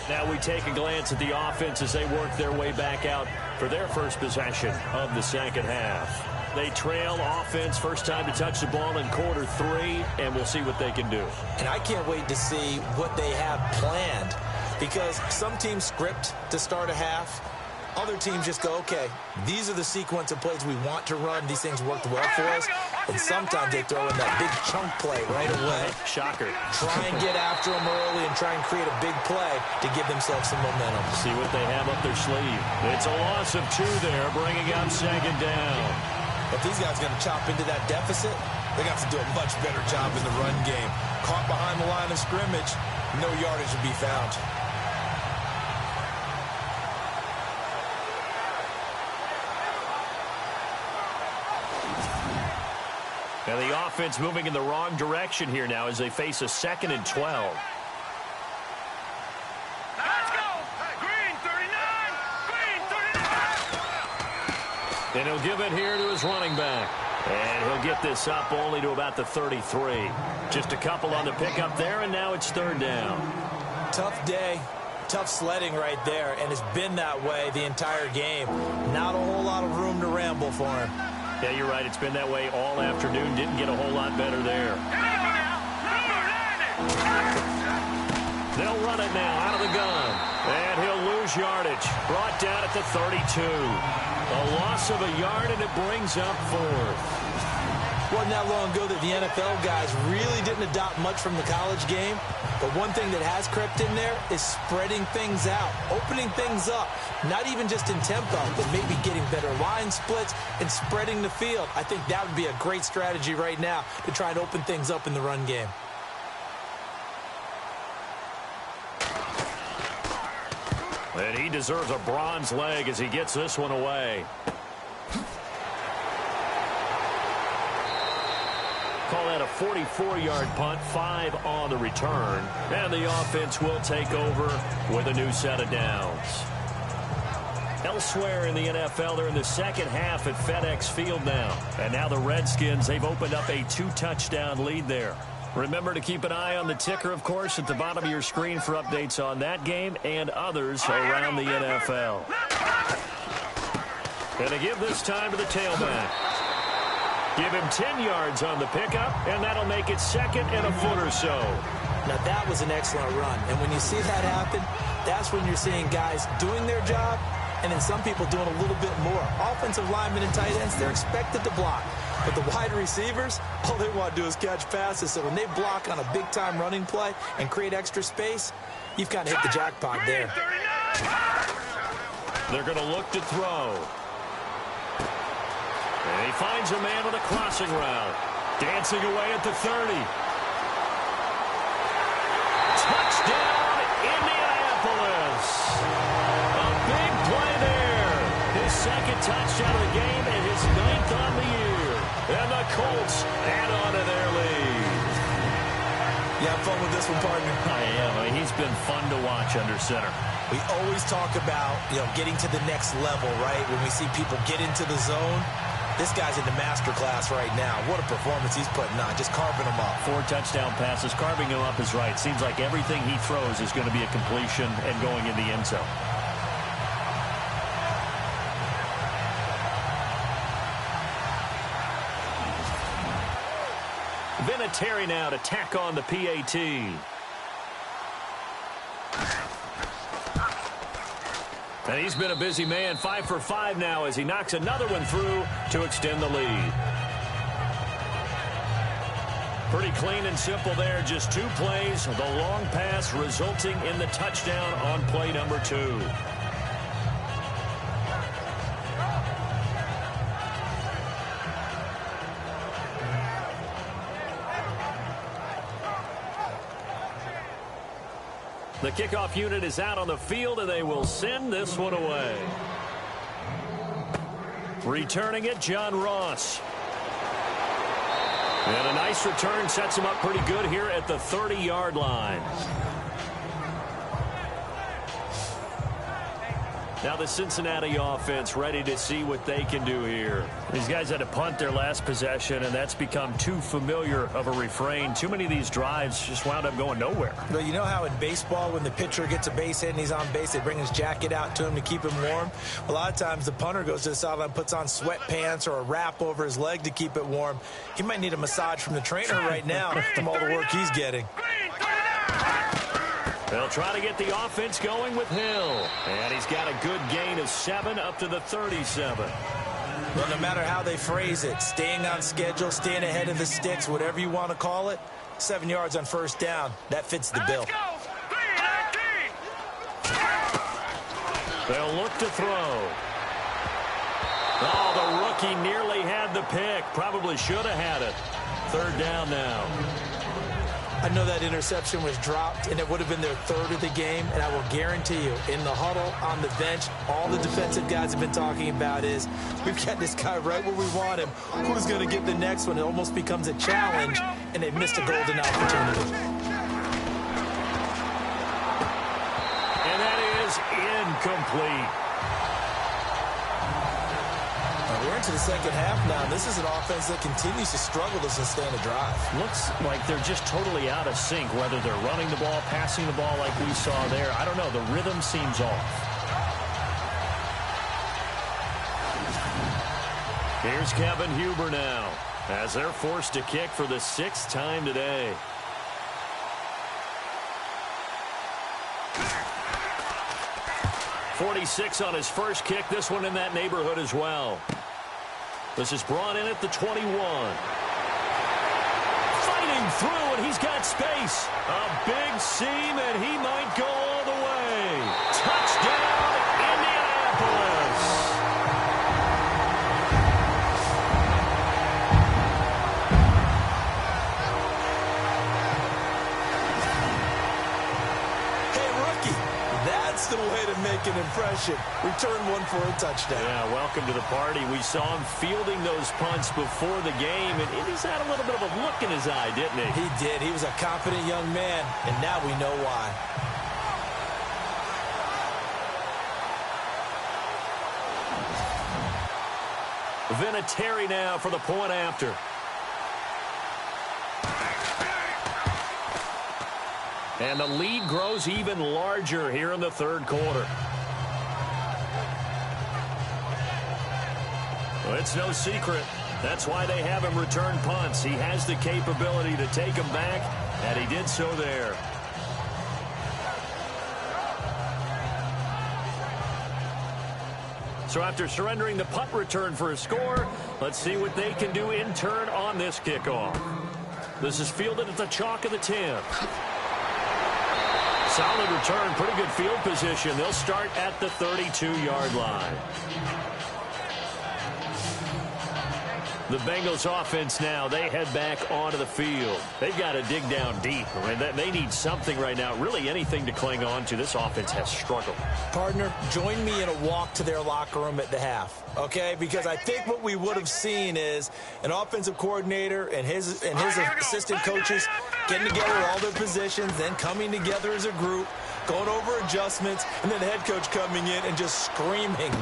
Now we take a glance at the offense as they work their way back out for their first possession of the second half. They trail offense, first time to touch the ball in quarter 3, and we'll see what they can do. And I can't wait to see what they have planned, because some teams script to start a half. Other teams just go, okay, these are the sequence of plays we want to run. These things worked well for us. And sometimes they throw in that big chunk play right away. Shocker. Try and get after them early and try and create a big play to give themselves some momentum. See what they have up their sleeve. It's a loss of 2 there, bringing up second down. If these guys are going to chop into that deficit, they got to do a much better job in the run game. Caught behind the line of scrimmage, no yardage to be found. And the offense moving in the wrong direction here now as they face a 2nd and 12. Let's go! Green 39! Green 39! And he'll give it here to his running back. And he'll get this up only to about the 33. Just a couple on the pickup there, and now it's 3rd down. Tough day. Tough sledding right there, and it's been that way the entire game. Not a whole lot of room to ramble for him. Yeah, you're right. It's been that way all afternoon. Didn't get a whole lot better there. They'll run it now out of the gun. And he'll lose yardage. Brought down at the 32. A loss of a yard, and it brings up 4th. Wasn't that long ago that the NFL guys really didn't adopt much from the college game. But one thing that has crept in there is spreading things out, opening things up, not even just in tempo, but maybe getting better line splits and spreading the field. I think that would be a great strategy right now to try and open things up in the run game. And he deserves a bronze leg as he gets this one away. Call that a 44-yard punt, 5 on the return. And the offense will take over with a new set of downs. Elsewhere in the NFL, they're in the second half at FedEx Field now. And now the Redskins, they've opened up a 2-touchdown lead there. Remember to keep an eye on the ticker, of course, at the bottom of your screen for updates on that game and others around the NFL. And to give this time to the tailback. Give him 10 yards on the pickup, and that'll make it 2nd and a foot or so. Now, that was an excellent run. And when you see that happen, that's when you're seeing guys doing their job and then some people doing a little bit more. Offensive linemen and tight ends, they're expected to block. But the wide receivers, all they want to do is catch passes. So when they block on a big-time running play and create extra space, you've kind of hit the jackpot there. They're going to look to throw. And he finds a man with a crossing route. Dancing away at the 30. Touchdown, Indianapolis. A big play there. His 2nd touchdown of the game and his 9th on the year. And the Colts add on to their have fun with this one, partner? I am. I mean, he's been fun to watch under center. We always talk about, getting to the next level, right? When we see people get into the zone, this guy's in the master class right now. What a performance he's putting on, just carving them up. 4 touchdown passes. Carving him up is right. Seems like everything he throws is going to be a completion and going in the end zone. Vinatieri now to tack on the PAT. And he's been a busy man, 5 for 5 now as he knocks another one through to extend the lead. Pretty clean and simple there, just 2 plays. The long pass resulting in the touchdown on play number 2. The kickoff unit is out on the field, and they will send this one away. Returning it, John Ross. And a nice return sets him up pretty good here at the 30-yard line. Now the Cincinnati offense ready to see what they can do here. These guys had to punt their last possession, and that's become too familiar of a refrain. Too many of these drives just wound up going nowhere. But you know how in baseball, when the pitcher gets a base hit and he's on base, they bring his jacket out to him to keep him warm? A lot of times the punter goes to the sideline, puts on sweatpants or a wrap over his leg to keep it warm. He might need a massage from the trainer right now from all the work he's getting. They'll try to get the offense going with Hill. And he's got a good gain of 7 up to the 37. Well, no matter how they phrase it, staying on schedule, staying ahead of the sticks, whatever you want to call it, 7 yards on first down, that fits the bill. They'll look to throw. Oh, the rookie nearly had the pick. Probably should have had it. 3rd down now. I know that interception was dropped, and it would have been their 3rd of the game, and I will guarantee you, in the huddle, on the bench, all the defensive guys have been talking about is, we've got this guy right where we want him. Who's going to get the next one? It almost becomes a challenge, and they missed a golden opportunity. And that is incomplete. We're into the second half now. This is an offense that continues to struggle to sustain a drive. Looks like they're just totally out of sync, whether they're running the ball, passing the ball like we saw there. I don't know. The rhythm seems off. Here's Kevin Huber now, as they're forced to kick for the 6th time today. .46 on his first kick. This one in that neighborhood as well. This is brought in at the 21. Fighting through, and he's got space. A big seam, and he might go all the way. Touchdown, Indianapolis. That's the way to make an impression. Return one for a touchdown. Yeah, welcome to the party. We saw him fielding those punts before the game, and he's had a little bit of a look in his eye, didn't he? He did. He was a confident young man, and now we know why. Vinatieri now for the point after. And the lead grows even larger here in the 3rd quarter. Well, it's no secret. That's why they have him return punts. He has the capability to take them back, and he did so there. So after surrendering the punt return for a score, let's see what they can do in turn on this kickoff. This is fielded at the chalk of the 10. Solid return, pretty good field position. They'll start at the 32-yard line. The Bengals offense now, they head back onto the field. They've got to dig down deep. I mean, they need something right now, really anything to cling on to. This offense has struggled. Partner, join me in a walk to their locker room at the half, okay? Because I think what we would have seen is an offensive coordinator and his assistant coaches getting together with all their positions, then coming together as a group, going over adjustments, and then the head coach coming in and just screaming,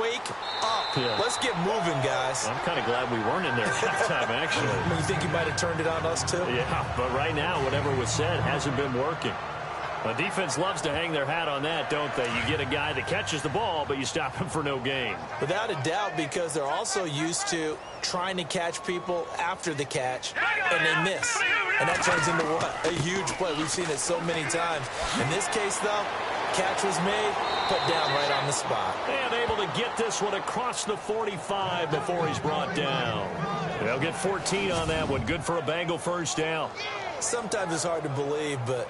wake up. Yeah. Let's get moving, guys. I'm kind of glad we weren't in there that time, actually. You think you might have turned it on us, too? Yeah, but right now, whatever was said hasn't been working. The defense loves to hang their hat on that, don't they? You get a guy that catches the ball, but you stop him for no gain. Without a doubt, because they're also used to trying to catch people after the catch, and they miss. And that turns into what? A huge play. We've seen it so many times. In this case, though, catch was made, put down right on the spot. And able to get this one across the 45 before he's brought down. They'll get 14 on that one. Good for a Bengal first down. Sometimes it's hard to believe, but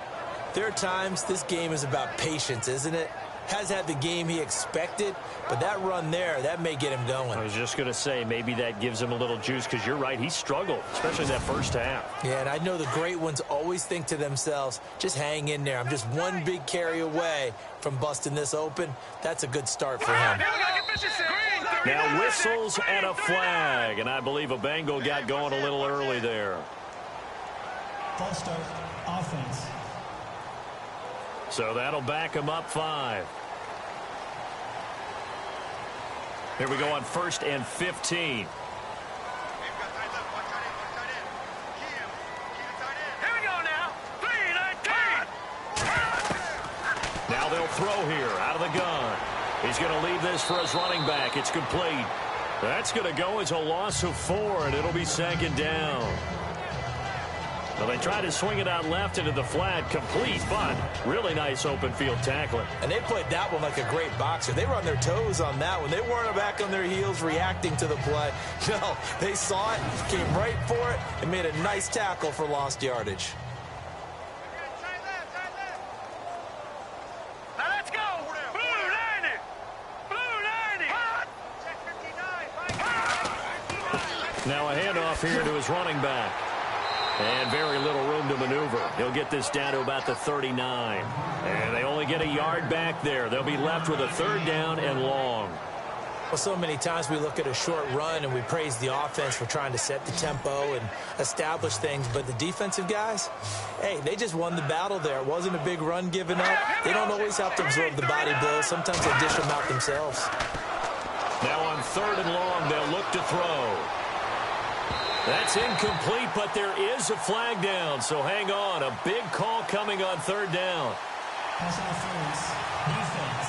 there are times this game is about patience, isn't it? Has had the game he expected, but that run there, that may get him going. I was just going to say, maybe that gives him a little juice, because you're right, he struggled, especially in that first half. Yeah, and I know the great ones always think to themselves, just hang in there. I'm just one big carry away from busting this open. That's a good start for him. Now whistles and a flag, and I believe a Bengal got going a little early there. False start, offense. So that'll back him up 5. Here we go on 1st and 15. Here we go now. 3-19. Now they'll throw here out of the gun. He's going to leave this for his running back. It's complete. That's going to go as a loss of 4, and it'll be 2nd down. Well, they tried to swing it out left into the flat, complete, but really nice open field tackling. And they played that one like a great boxer. They were on their toes on that one. They weren't back on their heels reacting to the play. No, they saw it, came right for it, and made a nice tackle for lost yardage. Now let's go. Blue 90. Blue 90. Now a handoff here to his running back. And very little room to maneuver. He'll get this down to about the 39. And they only get a yard back there. They'll be left with a 3rd down and long. Well, so many times we look at a short run and we praise the offense for trying to set the tempo and establish things. But the defensive guys, hey, they just won the battle there. It wasn't a big run given up. They don't always have to absorb the body blows. Sometimes they dish them out themselves. Now on 3rd and long, they'll look to throw. That's incomplete, but there is a flag down, so hang on. A big call coming on 3rd down. Pass interference, defense.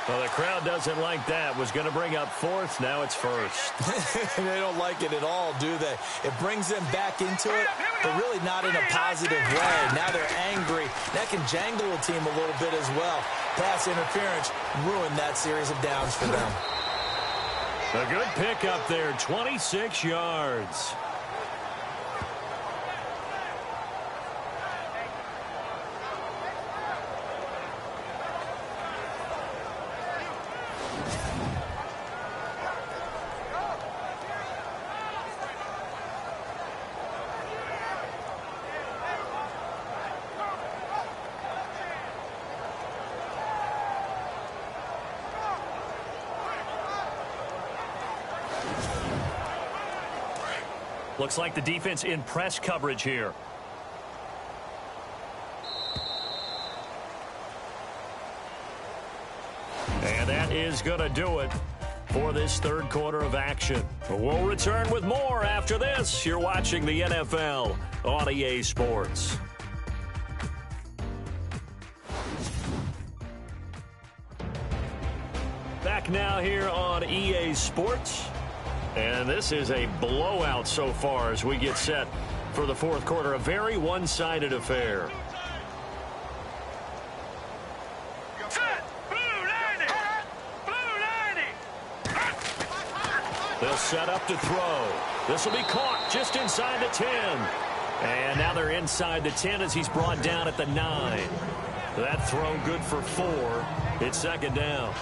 Well, the crowd doesn't like that. Was going to bring up 4th. Now it's 1st. They don't like it at all, do they? It brings them back into it, but really not in a positive way. Now they're angry. That can jangle a team a little bit as well. Pass interference ruined that series of downs for them. A good pickup there, 26 yards. Looks like the defense in press coverage here. And that is going to do it for this 3rd quarter of action. We'll return with more after this. You're watching the NFL on EA Sports. Back now here on EA Sports. And this is a blowout so far as we get set for the 4th quarter. A very one-sided affair. Set. Blue 90. Blue 90. They'll set up to throw. This will be caught just inside the 10. And now they're inside the 10 as he's brought down at the 9. That throw good for 4. It's 2nd down.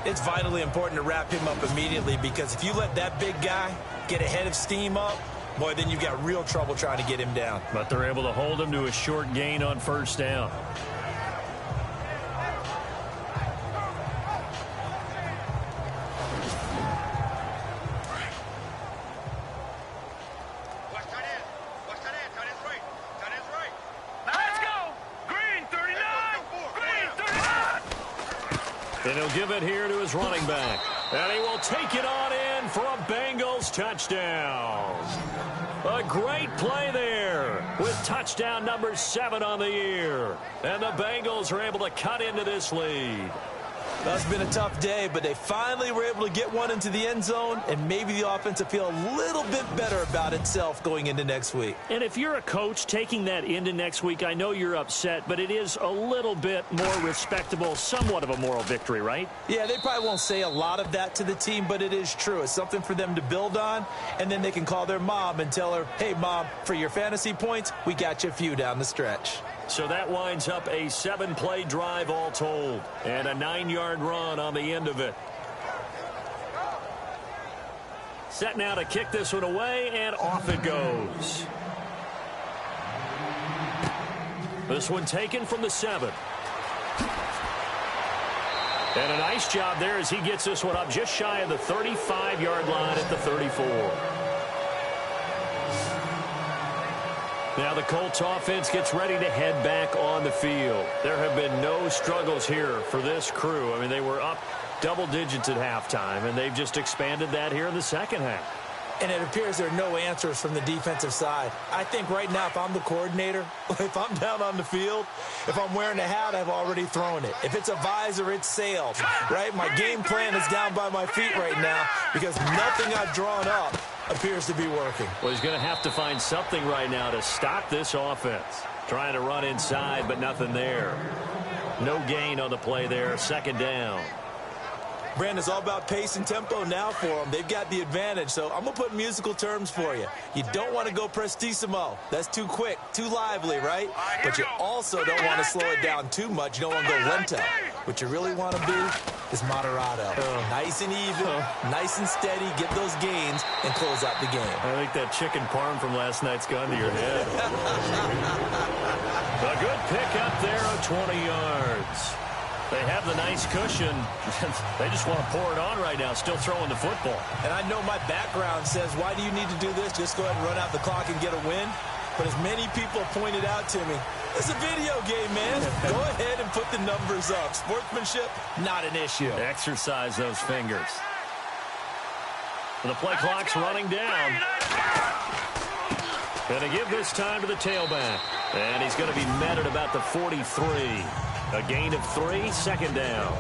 It's vitally important to wrap him up immediately, because if you let that big guy get a head of steam up, boy, then you've got real trouble trying to get him down. But they're able to hold him to a short gain on first down. And he'll give it here to his running back. And he will take it on in for a Bengals touchdown. A great play there with touchdown number 7 on the year. And the Bengals are able to cut into this lead. That's been a tough day, but they finally were able to get one into the end zone, and maybe the offense will feel a little bit better about itself going into next week. And if you're a coach taking that into next week, I know you're upset, but it is a little bit more respectable, somewhat of a moral victory, right? Yeah, they probably won't say a lot of that to the team, but it is true. It's something for them to build on, and then they can call their mom and tell her, hey, Mom, for your fantasy points, we got you a few down the stretch. So that winds up a 7-play drive all told, and a 9-yard run on the end of it. Set now to kick this one away, and off it goes. This one taken from the 7. And a nice job there as he gets this one up just shy of the 35-yard line at the 34. Now the Colts offense gets ready to head back on the field. There have been no struggles here for this crew. I mean, they were up double digits at halftime, and they've just expanded that here in the second half. And it appears there are no answers from the defensive side. I think right now, if I'm the coordinator, if I'm down on the field, if I'm wearing a hat, I've already thrown it. If it's a visor, it's sailed, right? My game plan is down by my feet right now because nothing I've drawn up appears to be working. Well, he's going to have to find something right now to stop this offense. Trying to run inside, but nothing there. No gain on the play there. Second down. Brandon, it's all about pace and tempo now for them. They've got the advantage, so I'm going to put musical terms for you. You don't want to go prestissimo. That's too quick, too lively, right? But you also don't want to slow it down too much. You don't want to go lento. What you really want to be is moderato. Nice and even, nice and steady, get those gains, and close out the game. I think that chicken parm from last night's gone to your head. A good pick up there of 20 yards. They have the nice cushion. They just want to pour it on right now, still throwing the football. And I know my background says, why do you need to do this? Just go ahead and run out the clock and get a win. But as many people pointed out to me, it's a video game, man. Go ahead and put the numbers up. Sportsmanship, not an issue. Exercise those fingers. The play clock's running down. Going to give this time to the tailback. And he's going to be met at about the 43. A gain of 3, second down.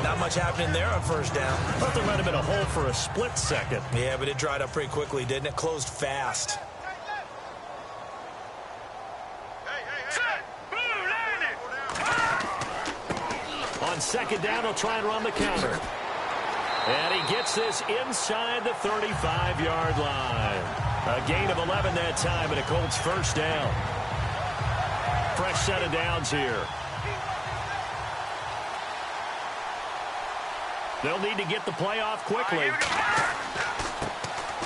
Not much happening there on first down. I thought there might have been a hole for a split second. Yeah, but it dried up pretty quickly, didn't it? Closed fast. On second down, he'll try and run the counter. And he gets this inside the 35-yard line. A gain of 11 that time, and a Colts first down. Fresh set of downs here. They'll need to get the play off quickly.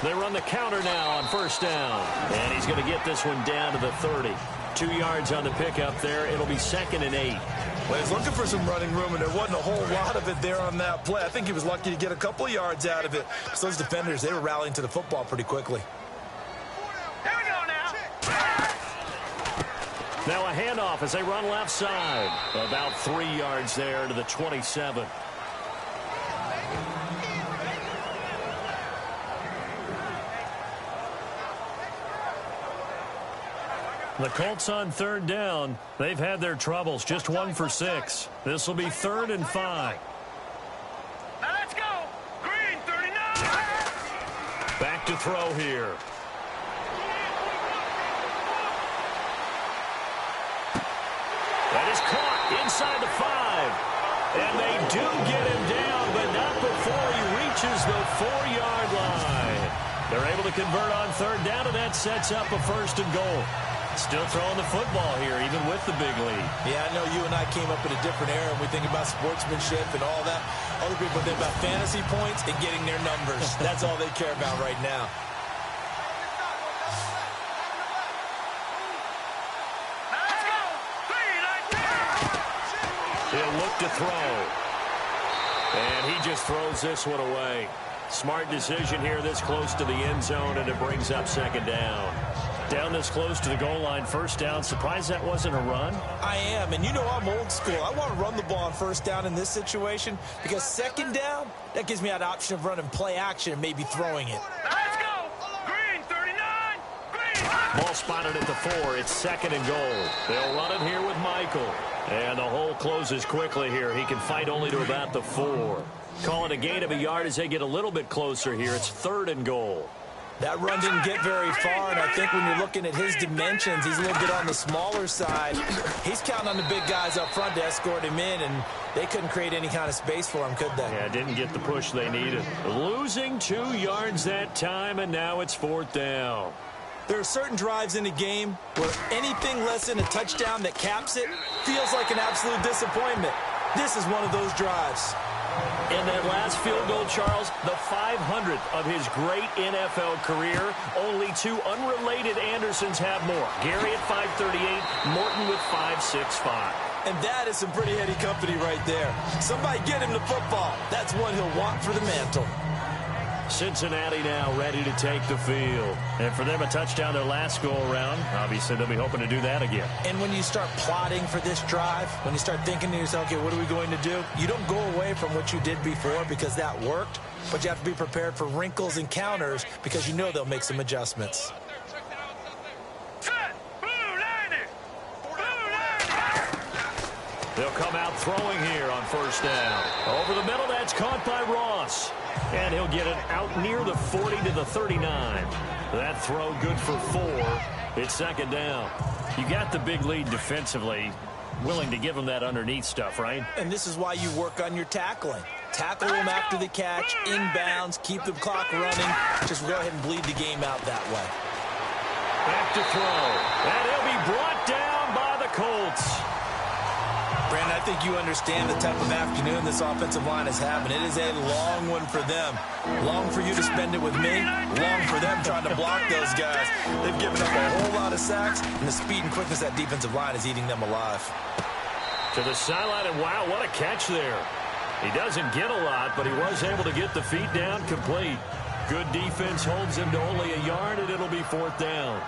They run the counter now on first down. And he's going to get this one down to the 30. 2 yards on the pickup there. It'll be 2nd and 8. Well, he's looking for some running room, and there wasn't a whole lot of it there on that play. I think he was lucky to get a couple of yards out of it. So those defenders, they were rallying to the football pretty quickly. Here we go now. Now a handoff as they run left side. About 3 yards there to the 27. The Colts on third down. They've had their troubles. Just 1 for 6. This will be 3rd and 5. Now let's go. Green 39. Back to throw here. That is caught inside the 5. And they do get him down, but not before he reaches the 4-yard line. They're able to convert on third down, and that sets up a 1st and goal. Still throwing the football here, even with the big lead. Yeah, I know you and I came up in a different era, and we think about sportsmanship and all that. Other people think about fantasy points and getting their numbers. That's all they care about right now. Let's go. 3, 19. He'll look to throw. And he just throws this one away. Smart decision here this close to the end zone, and it brings up second down. Down this close to the goal line, first down. Surprised that wasn't a run? I am, and you know I'm old school. I want to run the ball on first down in this situation because second down, that gives me that option of running play action and maybe throwing it. Let's go. Green 39. Green. Ball spotted at the 4. It's second and goal. They'll run it here with Michael. And the hole closes quickly here. He can fight only to about the 4. Call it a gain of a yard as they get a little bit closer here. It's third and goal. That run didn't get very far, and I think when you're looking at his dimensions, he's a little bit on the smaller side. He's counting on the big guys up front to escort him in, and they couldn't create any kind of space for him, could they? Yeah, didn't get the push they needed. Losing 2 yards that time, and now it's fourth down. There are certain drives in the game where anything less than a touchdown that caps it feels like an absolute disappointment. This is one of those drives. In that last field goal, Charles, the 500th of his great NFL career. Only 2 unrelated Andersons have more. Gary at 538, Morton with 565. And that is some pretty heady company right there. Somebody get him the football. That's one he'll want for the mantle. Cincinnati now ready to take the field. And for them, a touchdown their last go-around. Obviously, they'll be hoping to do that again. And when you start plotting for this drive, when you start thinking to yourself, okay, what are we going to do? You don't go away from what you did before because that worked, but you have to be prepared for wrinkles and counters because you know they'll make some adjustments. Set. Blue 90. Blue 90. They'll come out throwing here on first down. Over the middle, that's caught by Ross. And he'll get it out near the 40 to the 39. That throw good for 4. It's second down. You got the big lead defensively. Willing to give them that underneath stuff, right? And this is why you work on your tackling. Tackle them after the catch, inbounds, keep the clock running. Just go ahead and bleed the game out that way. Back to throw. And he'll be brought down by the Colts. Brandon, I think you understand the type of afternoon this offensive line is having. It is a long one for them. Long for you to spend it with me. Long for them trying to block those guys. They've given up a whole lot of sacks, and the speed and quickness of that defensive line is eating them alive. To the sideline, and wow, what a catch there. He doesn't get a lot, but he was able to get the feet down complete. Good defense holds him to only a yard, and it'll be fourth down.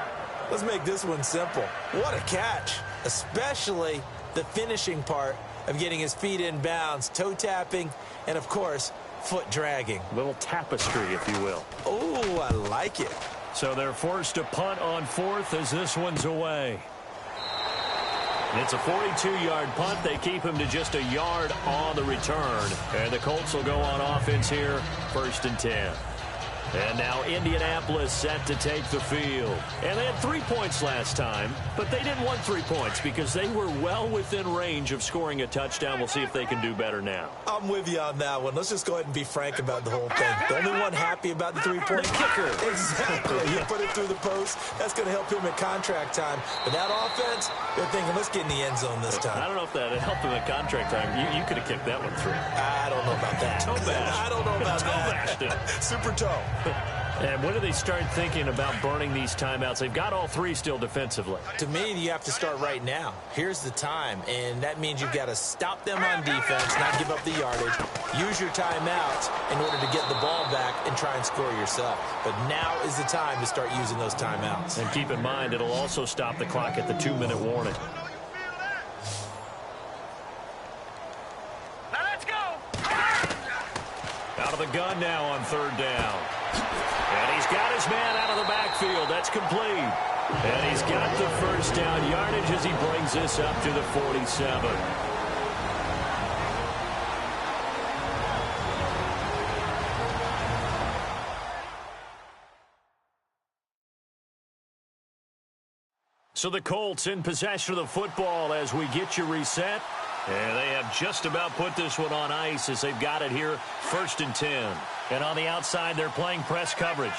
Let's make this one simple. What a catch, especially the finishing part of getting his feet in bounds, toe tapping, and, of course, foot dragging. Little tapestry, if you will. Oh, I like it. So they're forced to punt on fourth as this one's away. It's a 42-yard punt. They keep him to just a yard on the return. And the Colts will go on offense here, 1st and 10. And now Indianapolis set to take the field. And they had 3 points last time, but they didn't want 3 points because they were well within range of scoring a touchdown. We'll see if they can do better now. I'm with you on that one. Let's just go ahead and be frank about the whole thing. The only one happy about the three-point kicker. Exactly. You put it through the post. That's going to help him at contract time. But that offense, they're thinking, let's get in the end zone this time. I don't know if that helped him at contract time. You could have kicked that one through. I don't know about that. Toe bash. I don't know about that. Super toe. And when do they start thinking about burning these timeouts? They've got all 3 still defensively. To me, you have to start right now. Here's the time, and that means you've got to stop them on defense, not give up the yardage, use your timeouts in order to get the ball back and try and score yourself. But now is the time to start using those timeouts. And keep in mind, it'll also stop the clock at the 2-minute warning. Now let's go. Out of the gun now on third down. And he's got his man out of the backfield. That's complete. And he's got the first down yardage as he brings this up to the 47. So the Colts in possession of the football as we get you reset. And they have just about put this one on ice as they've got it here, 1st and 10. And on the outside, they're playing press coverage.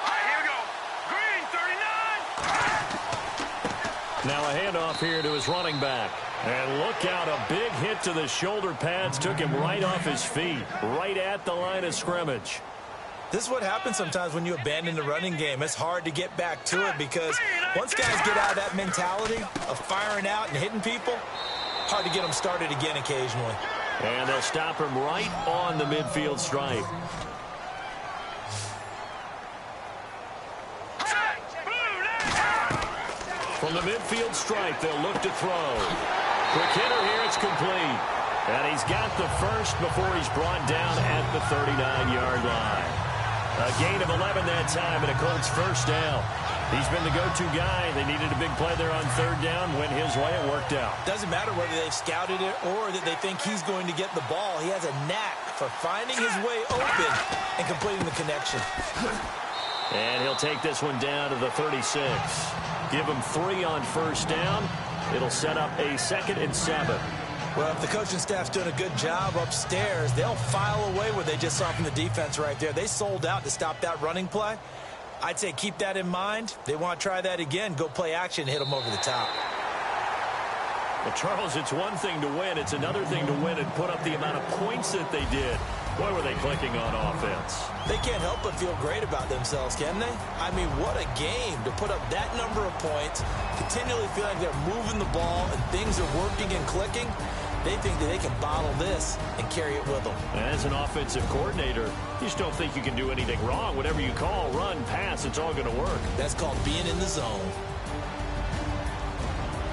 All right, here we go. Now a handoff here to his running back. And look out, a big hit to the shoulder pads took him right off his feet, right at the line of scrimmage. This is what happens sometimes when you abandon the running game. It's hard to get back to it because once guys get out of that mentality of firing out and hitting people, hard to get them started again occasionally. And they'll stop him right on the midfield stripe. From the midfield stripe, they'll look to throw. Quick hitter here, it's complete. And he's got the first before he's brought down at the 39-yard line. A gain of 11 that time and a Colts first down. He's been the go-to guy. They needed a big play there on third down. Went his way, it worked out. Doesn't matter whether they've scouted it or that they think he's going to get the ball. He has a knack for finding his way open and completing the connection. And he'll take this one down to the 36. Give him 3 on first down. It'll set up a 2nd and 7. Well, if the coaching staff's doing a good job upstairs, they'll file away what they just saw from the defense right there. They sold out to stop that running play. I'd say keep that in mind. They want to try that again. Go play action, hit them over the top. Well, Charles, it's one thing to win. It's another thing to win and put up the amount of points that they did. Boy, were they clicking on offense. They can't help but feel great about themselves, can they? I mean, what a game to put up that number of points, continually feel like they're moving the ball and things are working and clicking. They think that they can bottle this and carry it with them. As an offensive coordinator, you just don't think you can do anything wrong. Whatever you call, run, pass, it's all going to work. That's called being in the zone.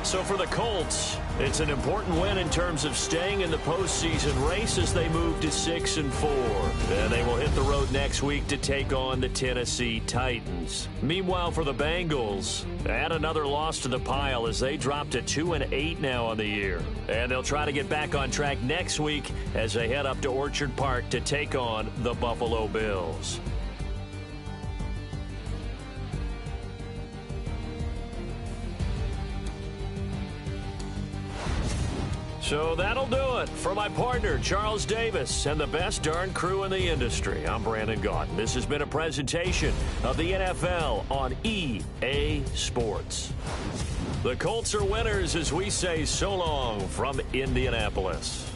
So for the Colts, it's an important win in terms of staying in the postseason race as they move to 6-4. And they will hit the road next week to take on the Tennessee Titans. Meanwhile, for the Bengals, add another loss to the pile as they drop to 2-8 now on the year. And they'll try to get back on track next week as they head up to Orchard Park to take on the Buffalo Bills. So that'll do it for my partner, Charles Davis, and the best darn crew in the industry. I'm Brandon Gaudin. This has been a presentation of the NFL on EA Sports. The Colts are winners as we say so long from Indianapolis.